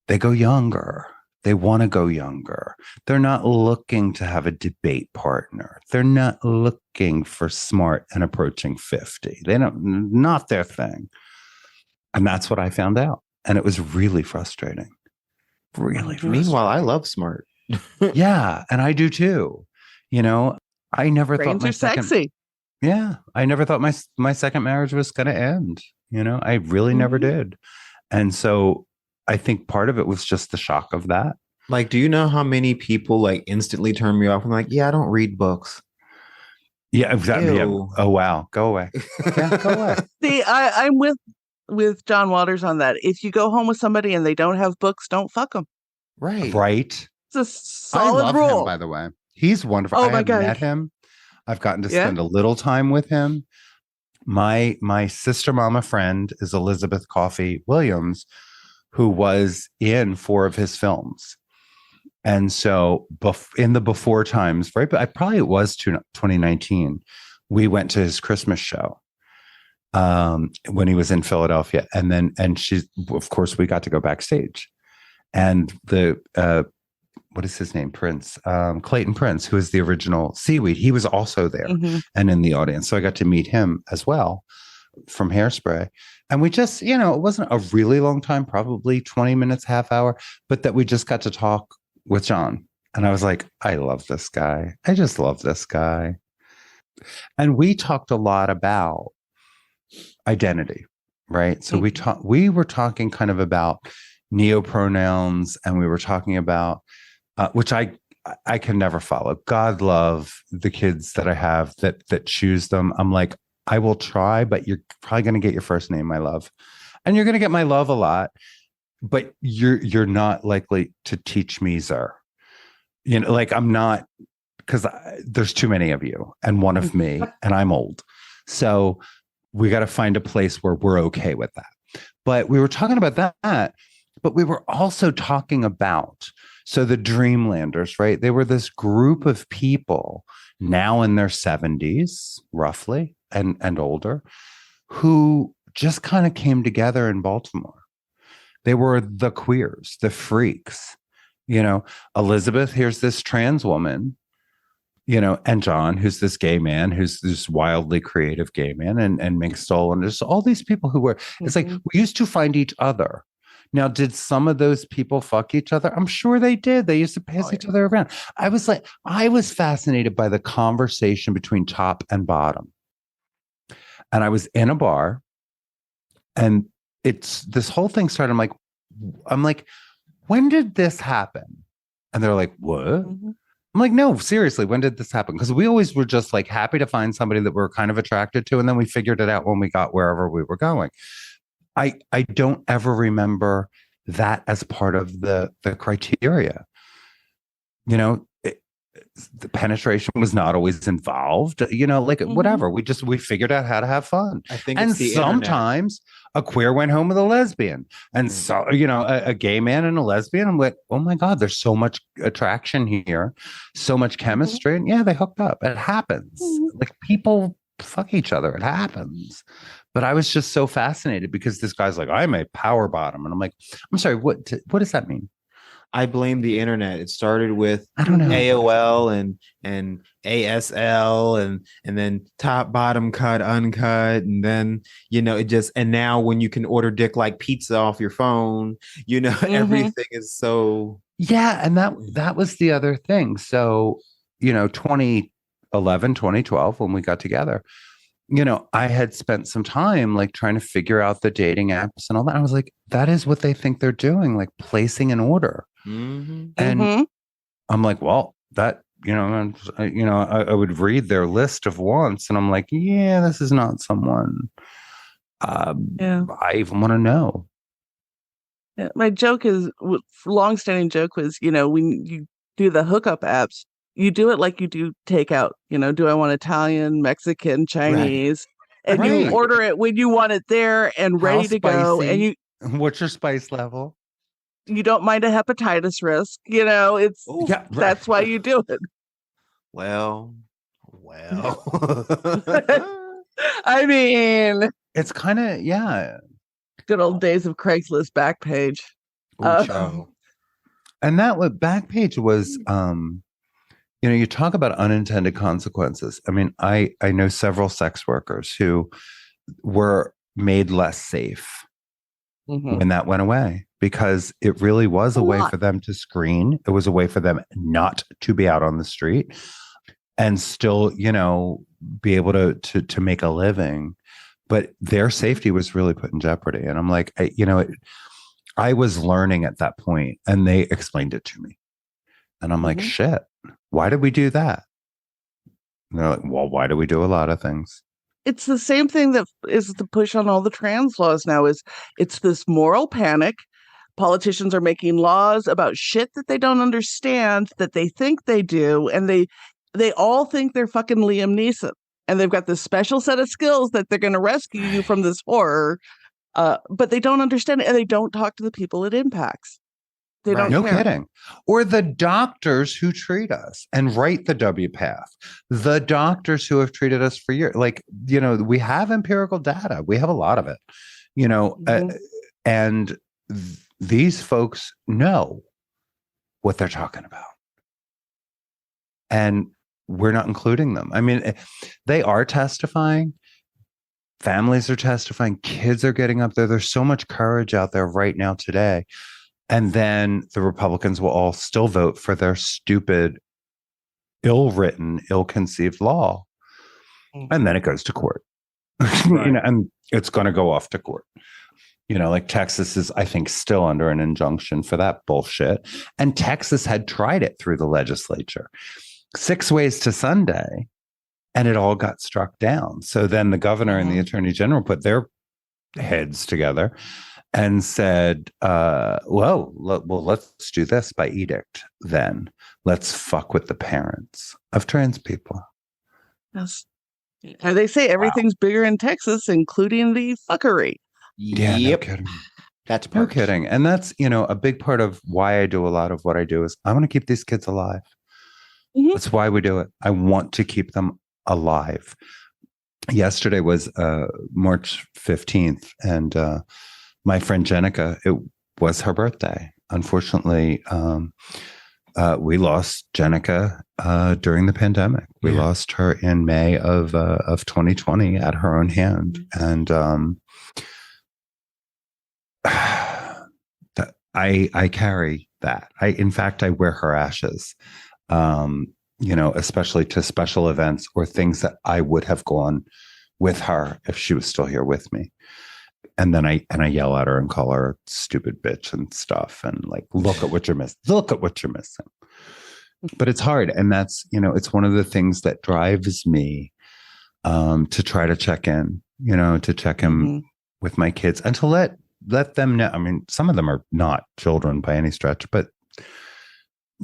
they go younger. They want to go younger. They're not looking to have a debate partner. They're not looking for smart and approaching 50. Not their thing. And that's what I found out. And it was really frustrating. Really frustrating. Meanwhile, I love smart. Yeah. And I do too. I never thought my sexy. Yeah. I never thought my second marriage was going to end. I really never did. And so I think part of it was just the shock of that. Like, do you know how many people like instantly turn me off? I'm like, yeah, I don't read books. Yeah, exactly. Yeah. Oh, wow. Go away. Yeah, go away. See, I'm with John Waters on that. If you go home with somebody and they don't have books, don't fuck them. Right. It's a solid I love rule. him, by the way. He's wonderful. Oh, I have God. met him. I've gotten to spend a little time with him. My sister mama friend is Elizabeth Coffey Williams, who was in 4 of his films. And so in the before times, right? But it was 2019. We went to his Christmas show when he was in Philadelphia. And she, of course, we got to go backstage. And what is his name? Prince, Clayton Prince, who is the original Seaweed. He was also there and in the audience. So I got to meet him as well from Hairspray. And we just, it wasn't a really long time, probably 20 minutes, half hour, but that we just got to talk with John. And I was like, I love this guy. I just love this guy. And we talked a lot about identity, right? So we were talking kind of about neopronouns, and we were talking about, which I can never follow. God love the kids that I have that choose them. I'm like, I will try, but you're probably going to get your first name, my love. And you're going to get my love a lot, but you're not likely to teach me Zer. Like I'm not, because there's too many of you and one of me, and I'm old. So we got to find a place where we're okay with that. But we were talking about that, but we were also talking about, so the Dreamlanders, right? They were this group of people now in their 70s, roughly, and older, who just kind of came together in Baltimore. They were the queers, the freaks. Elizabeth, here's this trans woman, and John, who's this gay man, who's this wildly creative gay man, and Mink Stoll, and there's all these people who were, it's like, we used to find each other. Now, did some of those people fuck each other? I'm sure they did. They used to pass each other around. I was fascinated by the conversation between top and bottom. And I was in a bar, and this whole thing started. I'm like, when did this happen? And they're like, what? I'm like, no, seriously, when did this happen? Because we always were just like happy to find somebody that we're kind of attracted to. And then we figured it out when we got wherever we were going. I don't ever remember that as part of the criteria. The penetration was not always involved, whatever. We figured out how to have fun. I think and sometimes a queer went home with a lesbian, and so, a gay man and a lesbian. I'm like, oh my God, there's so much attraction here, so much chemistry. And yeah, they hooked up. It happens. Like people fuck each other. It happens. But I was just so fascinated because this guy's like, I'm a power bottom. And I'm like, I'm sorry, what does that mean? I blame the internet. It started with I don't know. AOL and ASL and then top, bottom, cut, uncut. And then, it just, and now when you can order dick like pizza off your phone, everything is so. Yeah. And that was the other thing. So, 2011, 2012, when we got together, I had spent some time like trying to figure out the dating apps and all that. I was like, that is what they think they're doing, like placing an order. And I'm like, well, that, I would read their list of wants and I'm like, yeah, this is not someone I even want to know. Yeah, my joke is, longstanding joke was, when you do the hookup apps, you do it like you do takeout. Do I want Italian, Mexican, Chinese? Right. And you order it when you want it there and ready to go. And what's your spice level? You don't mind a hepatitis risk. That's why you do it. Well. I mean, it's kind of, good old days of Craigslist Backpage. And that what Backpage was, you talk about unintended consequences. I mean, I know several sex workers who were made less safe when that went away, because it really was a way for them to screen. It was a way for them not to be out on the street and still, be able to make a living. But their safety was really put in jeopardy. And I'm like, I was learning at that point, and they explained it to me. And I'm like, shit, why did we do that? And they're like, well, why do we do a lot of things? It's the same thing that is the push on all the trans laws now. It's this moral panic. Politicians are making laws about shit that they don't understand, that they think they do, and they all think they're fucking Liam Neeson, and they've got this special set of skills that they're going to rescue you from this horror, but they don't understand it, and they don't talk to the people it impacts. They don't No care. kidding. Or the doctors who treat us and write the WPATH, the doctors who have treated us for years. Like, we have empirical data. We have a lot of it, and these folks know what they're talking about. And we're not including them. I mean, they are testifying. Families are testifying. Kids are getting up there. There's so much courage out there right now today. And then the Republicans will all still vote for their stupid, ill-written, ill-conceived law. And then it goes to court. Right. And it's going to go off to court. Like Texas is, I think, still under an injunction for that bullshit. And Texas had tried it through the legislature. 6 ways to Sunday, and it all got struck down. So then the governor and the attorney general put their heads together and said, let's do this by edict then. Let's fuck with the parents of trans people. Yes. And they say everything's bigger in Texas, including the fuckery. Yeah, Yep. no kidding. That's No kidding. And that's, a big part of why I do a lot of what I do is I want to keep these kids alive. That's why we do it. I want to keep them alive. Yesterday was March 15th, and my friend Jenica, it was her birthday. Unfortunately, we lost Jenica during the pandemic. We lost her in May of 2020 at her own hand. And I carry that. In fact, I wear her ashes. Especially to special events or things that I would have gone with her if she was still here with me. And then I yell at her and call her a stupid bitch and stuff. And like, look at what you're missing. Look at what you're missing. But it's hard. And that's, it's one of the things that drives me to try to check in, to check in with my kids and to let them know. I mean, some of them are not children by any stretch, but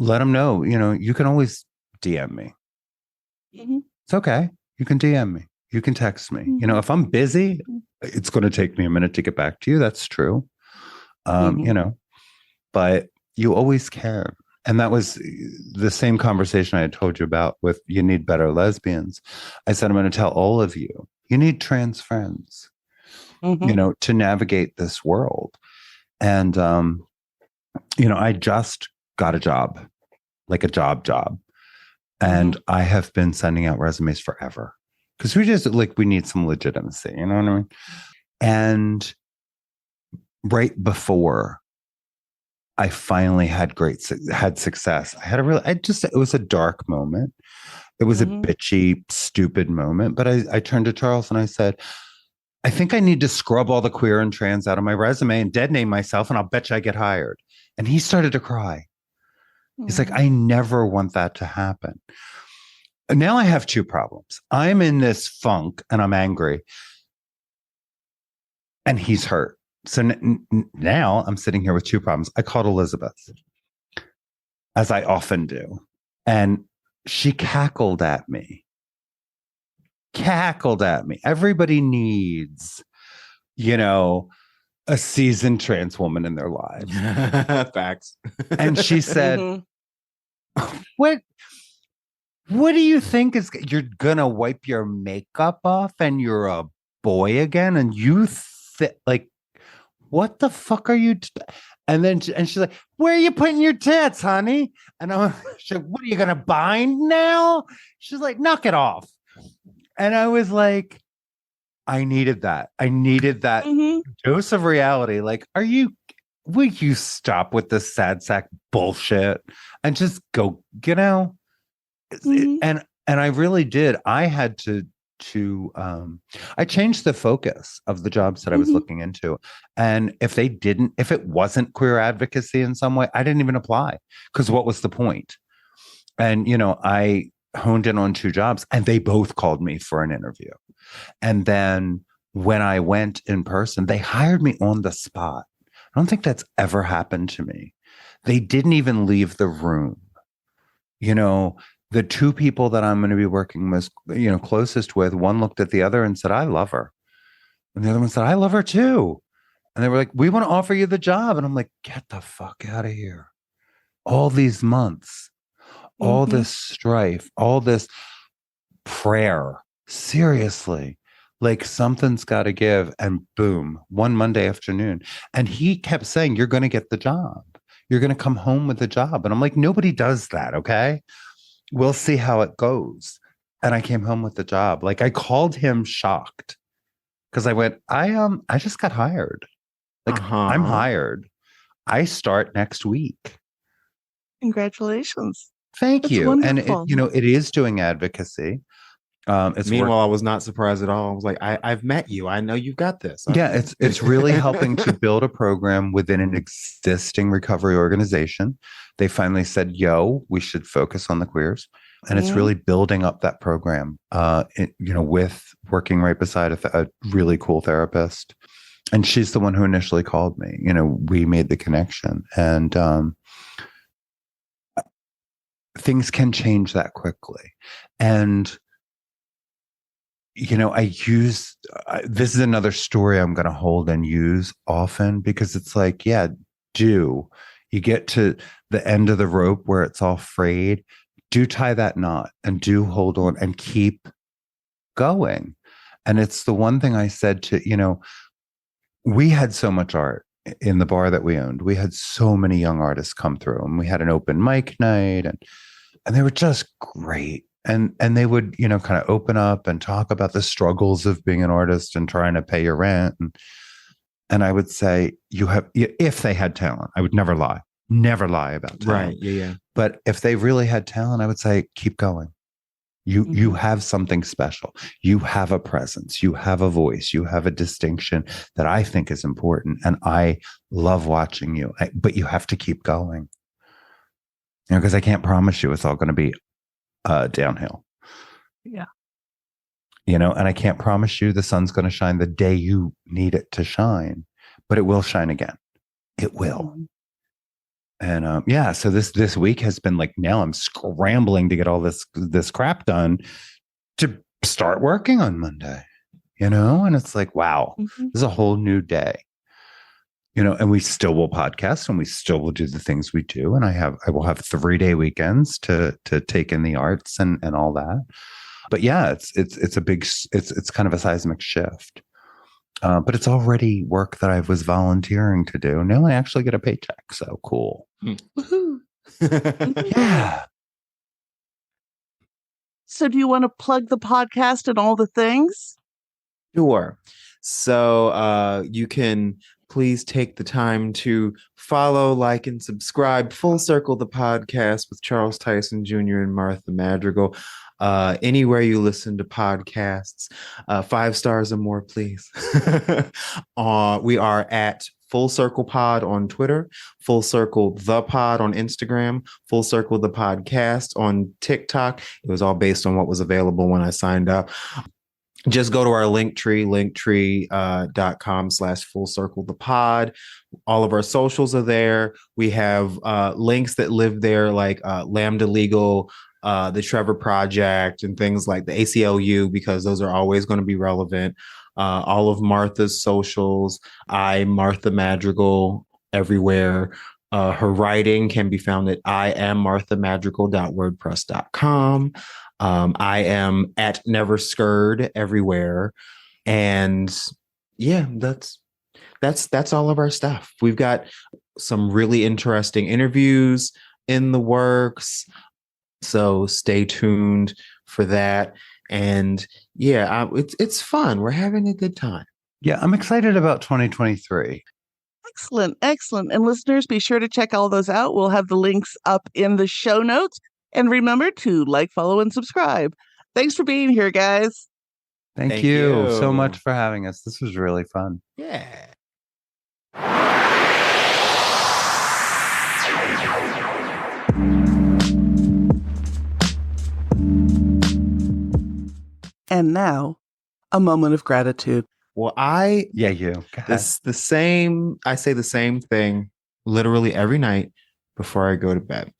let them know, you can always DM me. It's okay. You can DM me. You can text me. If I'm busy, it's going to take me a minute to get back to you. That's true. But you always care. And that was the same conversation I had told you about with You Need Better Lesbians. I said, I'm going to tell all of you, you need trans friends, to navigate this world. And, I just got a job, like a job. And I have been sending out resumes forever because we need some legitimacy, you know what I mean? And right before I finally had success, it was a dark moment. It was a bitchy, stupid moment. But I turned to Charles and I said, I think I need to scrub all the queer and trans out of my resume and dead name myself, and I'll bet you I get hired. And he started to cry. He's like, I never want that to happen. And now I have 2 problems. I'm in this funk and I'm angry. And he's hurt. So now I'm sitting here with 2 problems. I called Elizabeth, as I often do. And she cackled at me. Everybody needs, a seasoned trans woman in their lives. Facts. And she said, What do you think you're gonna wipe your makeup off and you're a boy again? And you like, what the fuck are you? And then she's like, where are you putting your tits, honey? And she's like, what are you going to bind now? She's like, knock it off. And I was like, I needed that. I needed that dose of reality. Like, will you stop with this sad sack bullshit and just go, and I really did. I had to I changed the focus of the jobs that I was looking into. And if it wasn't queer advocacy in some way, I didn't even apply, because what was the point? And, I honed in on 2 jobs and they both called me for an interview. And then when I went in person, they hired me on the spot. I don't think that's ever happened to me. They didn't even leave the room. The 2 people that I'm going to be working most, closest with, one looked at the other and said, I love her. And the other one said, I love her too. And they were like, we want to offer you the job. And I'm like, get the fuck out of here. All these months, all this strife, all this prayer, seriously, like something's got to give. And boom, one Monday afternoon. And he kept saying, you're going to get the job. You're going to come home with the job. And I'm like, nobody does that. Okay. We'll see how it goes. And I came home with the job. Like, I called him shocked because I went, I just got hired. Like, I'm hired. I start next week. Congratulations. Thank That's you. wonderful. And it is doing advocacy. Meanwhile, I was not surprised at all. I was like, I've met you. I know you've got this. Yeah, it's really helping to build a program within an existing recovery organization. They finally said, yo, we should focus on the queers. And it's really building up that program, with working right beside a really cool therapist. And she's the one who initially called me. We made the connection. And things can change that quickly. And this is another story I'm going to hold and use often, because it's like, you get to the end of the rope where it's all frayed, do tie that knot and do hold on and keep going. And it's the one thing I said to, we had so much art in the bar that we owned. We had so many young artists come through, and we had an open mic night, and they were just great. And they would, kind of open up and talk about the struggles of being an artist and trying to pay your rent. And I would say, if they had talent, I would never lie about talent. Right. Yeah. But if they really had talent, I would say, keep going. You have something special. You have a presence. You have a voice. You have a distinction that I think is important. And I love watching you, but you have to keep going. Because I can't promise you it's all going to be downhill. Yeah. And I can't promise you the sun's going to shine the day you need it to shine, but it will shine again. It will. And so this week has been like, now I'm scrambling to get all this crap done to start working on Monday, and it's like, wow, this is a whole new day. And we still will podcast, and we still will do the things we do. And I will have 3-day weekends to take in the arts and all that. But yeah, it's a big, it's kind of a seismic shift. But it's already work that I was volunteering to do. Now I actually get a paycheck. So cool. Yeah. So do you want to plug the podcast and all the things? Sure. So you can please take the time to follow, like, and subscribe Full Circle, the podcast with Charles Tyson Jr. and Martha Madrigal. Anywhere you listen to podcasts, 5 stars or more, please. We are at Full Circle Pod on Twitter, Full Circle the Pod on Instagram, Full Circle the Podcast on TikTok. It was all based on what was available when I signed up. Just go to our linktree.com/Full Circle the Pod. All of our socials are there. We have links that live there, like Lambda Legal, the Trevor Project, and things like the ACLU, because those are always going to be relevant. All of Martha's socials, Martha Madrigal, everywhere. Her writing can be found at iammarthamadrigal.wordpress.com. I am at Never Scared everywhere. And yeah, that's That's all of our stuff. We've got some really interesting interviews in the works. So stay tuned for that. And yeah, it's fun. We're having a good time. Yeah, I'm excited about 2023. Excellent, excellent. And listeners, be sure to check all those out. We'll have the links up in the show notes. And remember to like, follow, and subscribe. Thanks for being here, guys. Thank you so much for having us. This was really fun. Yeah. And now, a moment of gratitude. Well, you. I say the same thing literally every night before I go to bed.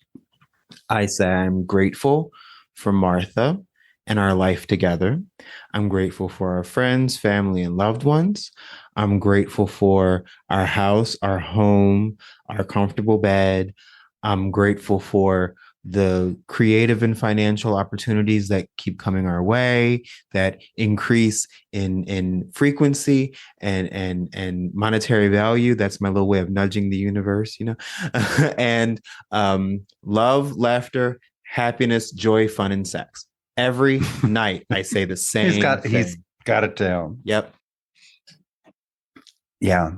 I say I'm grateful for Martha and our life together. I'm grateful for our friends, family, and loved ones. I'm grateful for our house, our home, our comfortable bed. I'm grateful for the creative and financial opportunities that keep coming our way, that increase in frequency and monetary value. That's my little way of nudging the universe, and love, laughter, happiness, joy, fun, and sex. Every night I say the same thing. He's got it down. Yep. Yeah.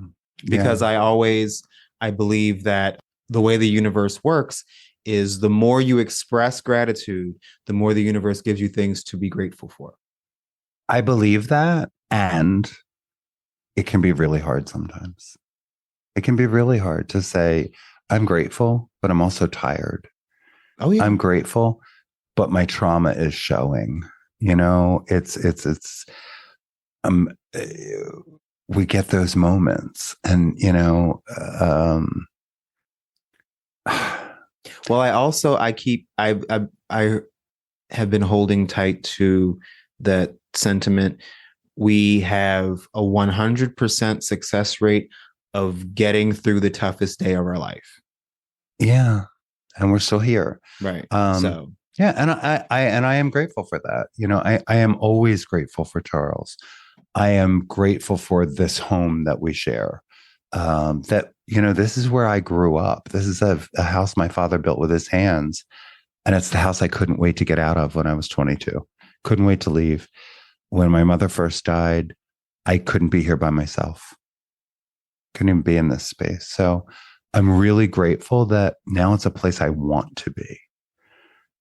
Because I believe that the way the universe works is the more you express gratitude, the more the universe gives you things to be grateful for. I believe that. And it can be really hard sometimes. It can be really hard to say, I'm grateful, but I'm also tired. Oh, yeah. I'm grateful, but my trauma is showing. We get those moments, and well, I have been holding tight to that sentiment. We have a 100% success rate of getting through the toughest day of our life. Yeah. And we're still here. Right. Yeah. And I am grateful for that. I am always grateful for Charles. I am grateful for this home that we share. This is where I grew up. This is a house my father built with his hands. And it's the house I couldn't wait to get out of when I was 22. Couldn't wait to leave. When my mother first died, I couldn't be here by myself. Couldn't even be in this space. So I'm really grateful that now it's a place I want to be.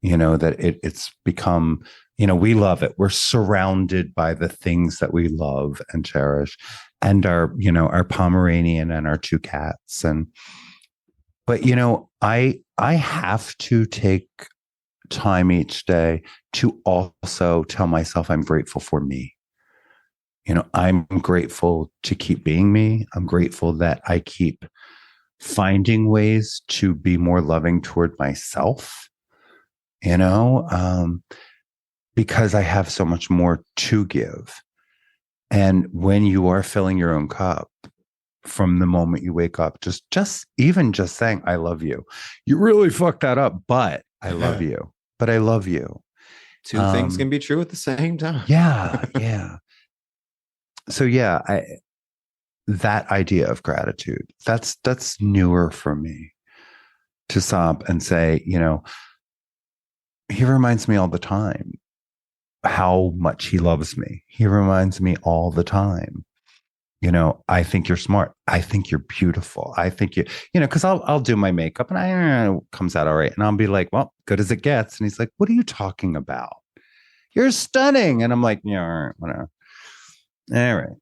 That it's become, we love it. We're surrounded by the things that we love and cherish, and our Pomeranian and our 2 cats. But I have to take time each day to also tell myself I'm grateful for me. I'm grateful to keep being me. I'm grateful that I keep finding ways to be more loving toward myself, because I have so much more to give. And when you are filling your own cup from the moment you wake up, just saying, I love you. You really fucked that up, but I love you. But I love you. 2 things can be true at the same time. Yeah. Yeah. So yeah, that idea of gratitude, that's newer for me, to stop and say, he reminds me all the time how much he loves me. He reminds me all the time, I think you're smart. I think you're beautiful. I think because I'll do my makeup and it comes out all right. And I'll be like, well, good as it gets. And he's like, what are you talking about? You're stunning. And I'm like, yeah, all right, whatever. All right.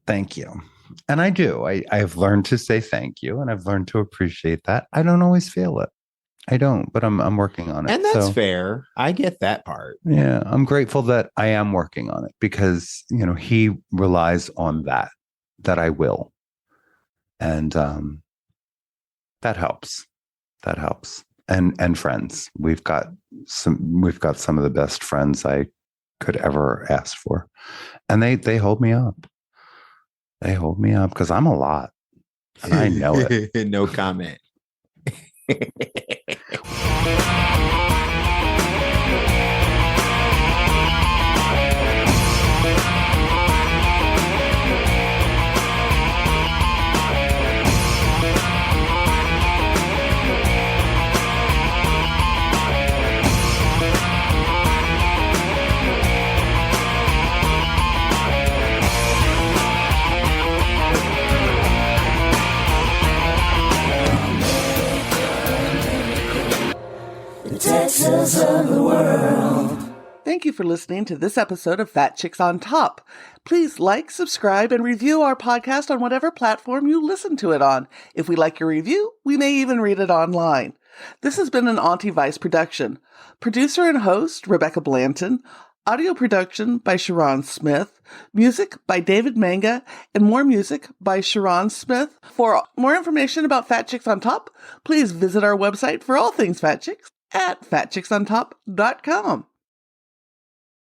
Thank you. And I do. I've learned to say thank you, and I've learned to appreciate that. I don't always feel it. I don't, but I'm working on it. And that's fair. I get that part. Yeah. I'm grateful that I am working on it, because, he relies on that I will. And that helps. That helps. And friends. We've got some of the best friends I could ever ask for. And they hold me up. They hold me up because I'm a lot. And I know it. No comment. for listening to this episode of Fat Chicks on Top. Please like, subscribe, and review our podcast on whatever platform you listen to it on. If we like your review, we may even read it online. This has been an Auntie Vice production. Producer and host, Rebecca Blanton. Audio production by Sharon Smith. Music by David Manga. And more music by Sharon Smith. For more information about Fat Chicks on Top, please visit our website for all things Fat Chicks at fatchicksontop.com.